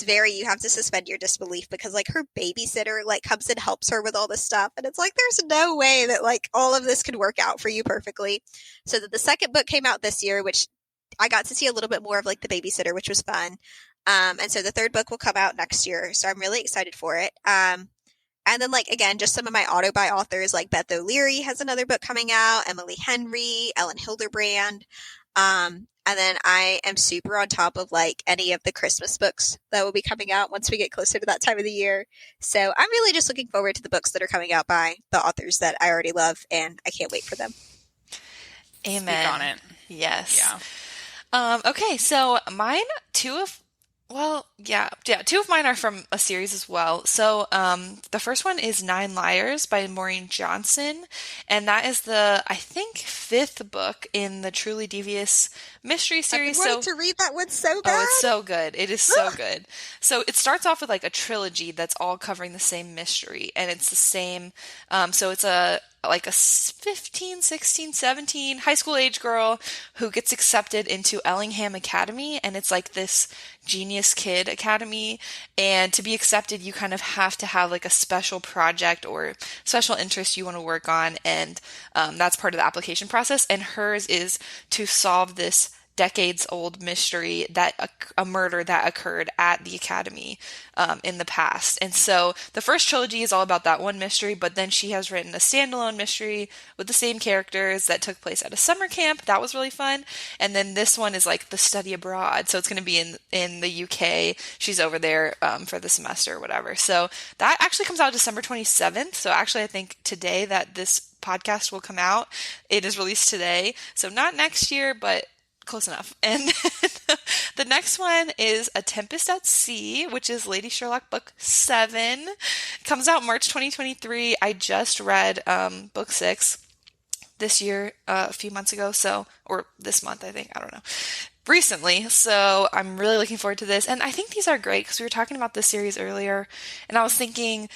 very, you have to suspend your disbelief because like her babysitter like comes and helps her with all this stuff, and it's like there's no way that like all of this could work out for you perfectly. So that the second book came out this year, which I got to see a little bit more of like the babysitter, which was fun. And so the third book will come out next year. So I'm really excited for it. And then like, again, just some of my auto-buy authors, like Beth O'Leary has another book coming out, Emily Henry, Ellen Hilderbrand. And then I am super on top of like any of the Christmas books that will be coming out once we get closer to that time of the year. So I'm really just looking forward to the books that are coming out by the authors that I already love, and I can't wait for them. Amen. Speak on it. Yes. Yeah. Okay, so mine, two of mine are from a series as well. So the first one is Nine Liars by Maureen Johnson, and that is the, I think, fifth book in the Truly Devious Mystery series. I've been wanting to read that one so bad. Oh, it's so good. It is so good. So it starts off with like a trilogy that's all covering the same mystery, and it's the same. So it's a like a 15, 16, 17 high school age girl who gets accepted into Ellingham Academy, and it's like this genius kid academy. And to be accepted, you kind of have to have like a special project or special interest you want to work on, and that's part of the application process. And hers is to solve this decades old mystery that a murder that occurred at the academy in the past. And so the first trilogy is all about that one mystery, but then she has written a standalone mystery with the same characters that took place at a summer camp. That was really fun. And then this one is like the study abroad. So it's going to be in the UK. She's over there for the semester or whatever. So that actually comes out December 27th. So actually, I think today that this podcast will come out, it is released today. So not next year, but close enough. And the next one is A Tempest at Sea, which is Lady Sherlock book 7. Comes out March 2023. I just read book 6 this year, a few months ago, or this month, I think. I don't know. Recently. So I'm really looking forward to this. And I think these are great because we were talking about this series earlier, and I was thinking,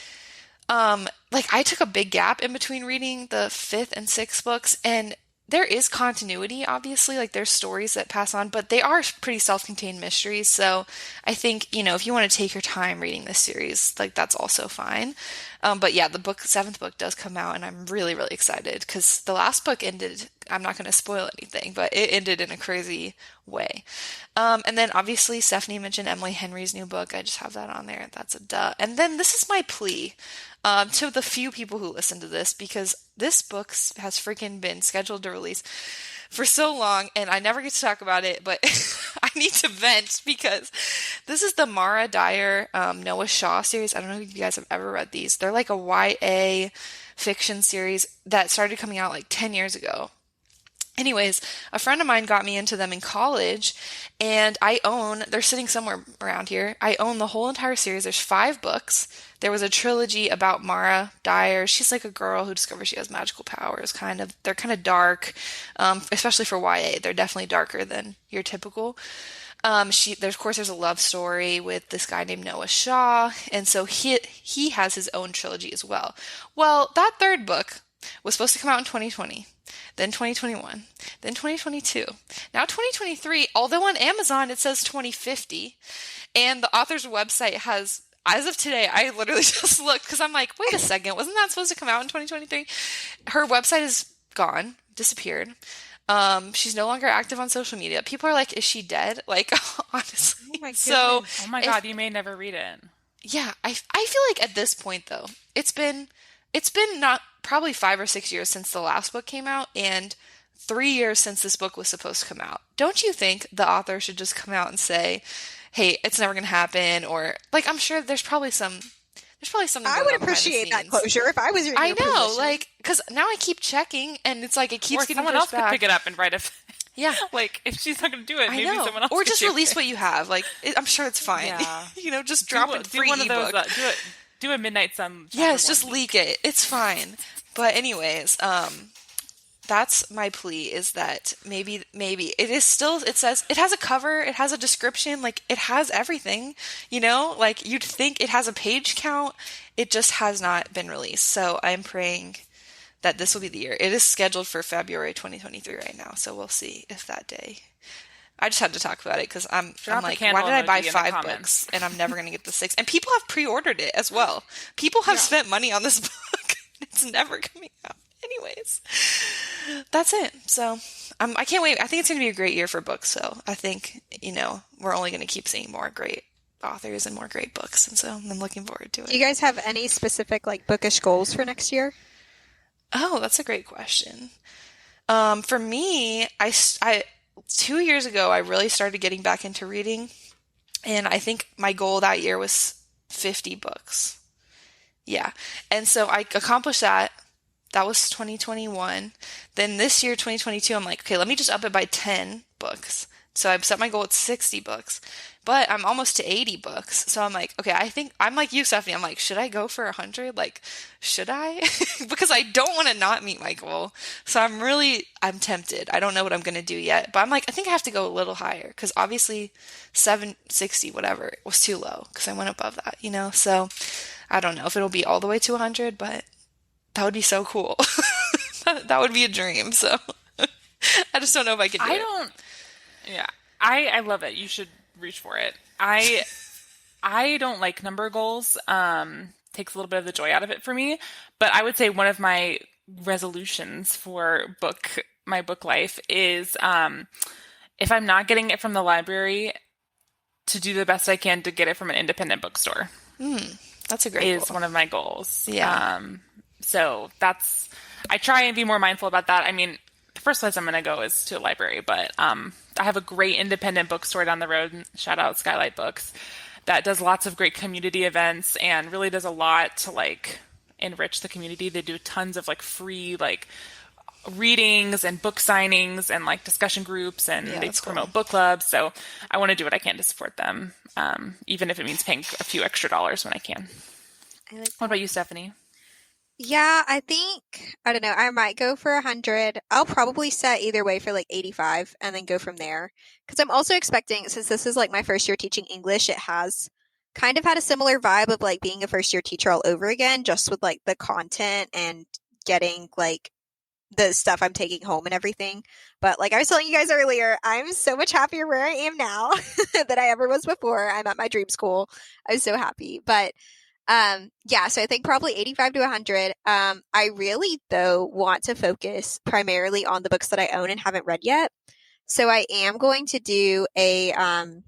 like I took a big gap in between reading the 5th and 6th books, and there is continuity, obviously, like there's stories that pass on, but they are pretty self-contained mysteries. So I think, if you want to take your time reading this series, like that's also fine. But yeah, the 7th book does come out, and I'm really, really excited because the last book ended, I'm not going to spoil anything, but it ended in a crazy way. And then obviously Stephanie mentioned Emily Henry's new book. I just have that on there. That's a duh. And then this is my plea to the few people who listen to this, because this book has freaking been scheduled to release for so long, and I never get to talk about it, but I need to vent because this is the Mara Dyer, Noah Shaw series. I don't know if you guys have ever read these. They're like a YA fiction series that started coming out like 10 years ago. Anyways, a friend of mine got me into them in college, and they're sitting somewhere around here. I own the whole entire series. There's 5 books. There was a trilogy about Mara Dyer. She's like a girl who discovers she has magical powers, kind of. They're kind of dark, especially for YA. They're definitely darker than your typical. There's a love story with this guy named Noah Shaw, and so he has his own trilogy as well. Well, that 3rd book was supposed to come out in 2020. Then 2021, then 2022, now 2023, although on Amazon it says 2050, and the author's website has, as of today, I literally just looked because I'm like, wait a second, wasn't that supposed to come out in 2023? Her website is gone, disappeared. She's no longer active on social media. People are like, is she dead? Like, honestly. Oh my goodness. Oh my God, you may never read it. Yeah, I feel like at this point though, it's been not probably 5 or 6 years since the last book came out, and 3 years since this book was supposed to come out. Don't you think the author should just come out and say, hey, it's never going to happen? Or like, I'm sure there's probably something I would appreciate that closure if I was in your position. Like, because now I keep checking, and it's like it keeps getting someone pushed else back. could pick it up and write it. Yeah. Like, if she's not going to do it, I maybe know. someone else Or could just do release it. what you have. Like, I'm sure it's fine. Yeah. Just drop a free one ebook. of those. Do a Midnight Sun. Yes, just leak it. It's fine. But anyways, that's my plea, is that maybe it is still, it says, it has a cover, it has a description, like it has everything, like you'd think it has a page count. It just has not been released. So I'm praying that this will be the year. It is scheduled for February 2023 right now. So we'll see if that day. I just had to talk about it because I'm like, why did I buy 5 books and I'm never going to get the 6th? And people have pre-ordered it as well. People have spent money on this book. It's never coming out. Anyways, that's it. So I can't wait. I think it's going to be a great year for books. So I think, we're only going to keep seeing more great authors and more great books. And so I'm looking forward to it. Do you guys have any specific bookish goals for next year? Oh, that's a great question. For me, I 2 years ago, I really started getting back into reading, and I think my goal that year was 50 books. Yeah. And so I accomplished that. That was 2021. Then this year, 2022, I'm like, okay, let me just up it by 10 books. So I set my goal at 60 books, but I'm almost to 80 books. So I'm like, okay, I think I'm like you, Stephanie. I'm like, should I go for 100? Like, should I? Because I don't want to not meet my goal. So I'm tempted. I don't know what I'm going to do yet, but I'm like, I think I have to go a little higher because obviously 760, whatever, was too low because I went above that, So I don't know if it'll be all the way to 100, but that would be so cool. That would be a dream. So I just don't know if I could do I it. don't. Yeah, I love it. You should reach for it. I don't like number goals. Takes a little bit of the joy out of it for me. But I would say one of my resolutions for my book life is if I'm not getting it from the library, to do the best I can to get it from an independent bookstore That's a great is goal. one of my goals. Yeah. So I try and be more mindful about that. I mean, the first place I'm going to go is to a library, but I have a great independent bookstore down the road. Shout out Skylight Books that does lots of great community events and really does a lot to like enrich the community. They do tons of like free like readings and book signings and like discussion groups and Yeah, they that's cool. promote book clubs. So I want to do what I can to support them, even if it means paying a few extra dollars when I can. I like What about you, Stephanie? Yeah, I think, I don't know, I might go for 100. I'll probably set either way for like 85 and then go from there. Because I'm also expecting, since this is like my first year teaching English, it has kind of had a similar vibe of like being a first year teacher all over again, just with like the content and getting like the stuff I'm taking home and everything. But like I was telling you guys earlier, I'm so much happier where I am now than I ever was before. I'm at my dream school. I'm so happy. But yeah, so I think probably 85 to 100. I really though want to focus primarily on the books that I own and haven't read yet. So I am going to do I'm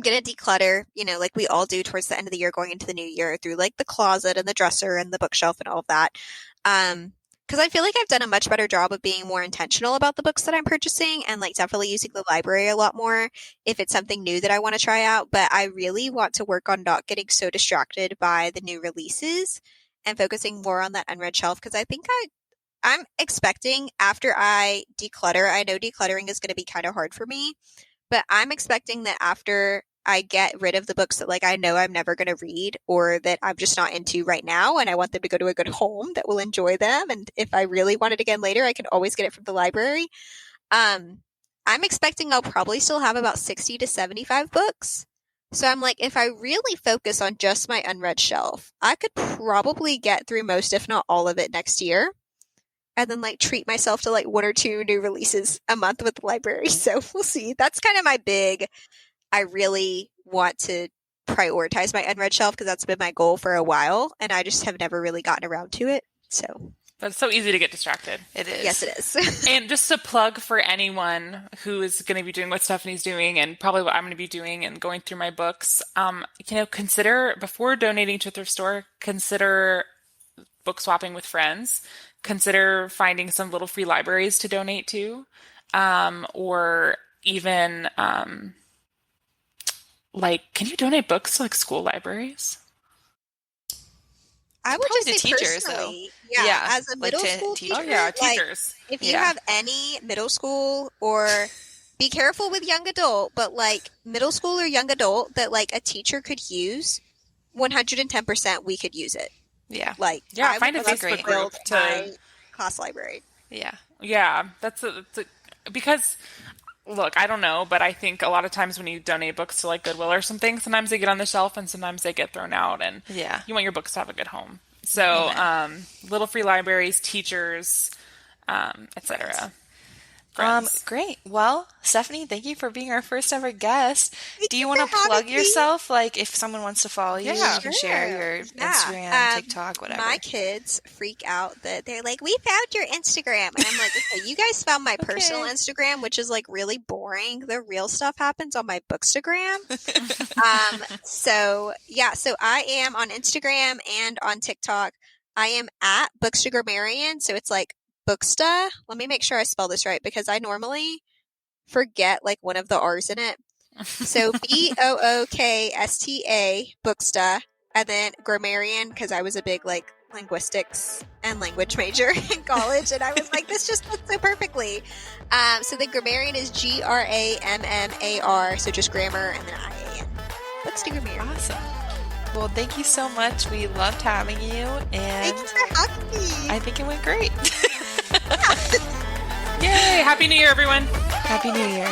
going to declutter, like we all do towards the end of the year going into the new year through like the closet and the dresser and the bookshelf and all of that. Because I feel like I've done a much better job of being more intentional about the books that I'm purchasing and like definitely using the library a lot more if it's something new that I want to try out. But I really want to work on not getting so distracted by the new releases and focusing more on that unread shelf because I think I'm expecting after I declutter, I know decluttering is going to be kind of hard for me, but I'm expecting that after I get rid of the books that like I know I'm never going to read or that I'm just not into right now and I want them to go to a good home that will enjoy them. And if I really want it again later, I can always get it from the library. I'm expecting I'll probably still have about 60 to 75 books. So I'm like, if I really focus on just my unread shelf, I could probably get through most, if not all of it next year. And then like treat myself to like one or two new releases a month with the library. So we'll see. That's kind of my big, I really want to prioritize my unread shelf because that's been my goal for a while. And I just have never really gotten around to it. So But it's so easy to get distracted. It is. yes, it is. And just to plug for anyone who is going to be doing what Stephanie's doing and probably what I'm going to be doing and going through my books, consider before donating to a thrift store, consider book swapping with friends. Consider finding some little free libraries to donate to, or even can you donate books to like school libraries? I would Probably just to say teachers, personally, though. Yeah, as a like middle to school teachers. Oh teacher, yeah, like teachers. if you Yeah. have any middle school or be careful with young adult, but like middle school or young adult that like a teacher could use, 110% we could use it. Yeah. Like Yeah, I find a would love Facebook to group build to. my class library. Yeah. Yeah, because look, I don't know, but I think a lot of times when you donate books to like Goodwill or something, sometimes they get on the shelf and sometimes they get thrown out, and Yeah. you want your books to have a good home. So, little free libraries, teachers, etc. Friends. Great. Well, Stephanie, thank you for being our first ever guest. Do you want to for having plug me. yourself? Like, if someone wants to follow you, Yeah. you can share your Yeah. Instagram, TikTok, whatever. My kids freak out that they're like, we found your Instagram. And I'm like, okay, you guys found my personal Instagram, which is like really boring. The real stuff happens on my Bookstagram. So I am on Instagram and on TikTok. I am at Bookstagrammarian. So it's like Booksta. Let me make sure I spell this right because I normally forget like one of the R's in it. So Booksta, Booksta, and then grammarian because I was a big like linguistics and language major in college, and I was like, this just fits so perfectly. So the grammarian is GRAMMAR, so just grammar and then IAN. Bookstagrammarian. Awesome. Well, thank you so much. We loved having you, and Thank you for having me. I think it went great. Yay! Happy New Year, everyone! Happy New Year.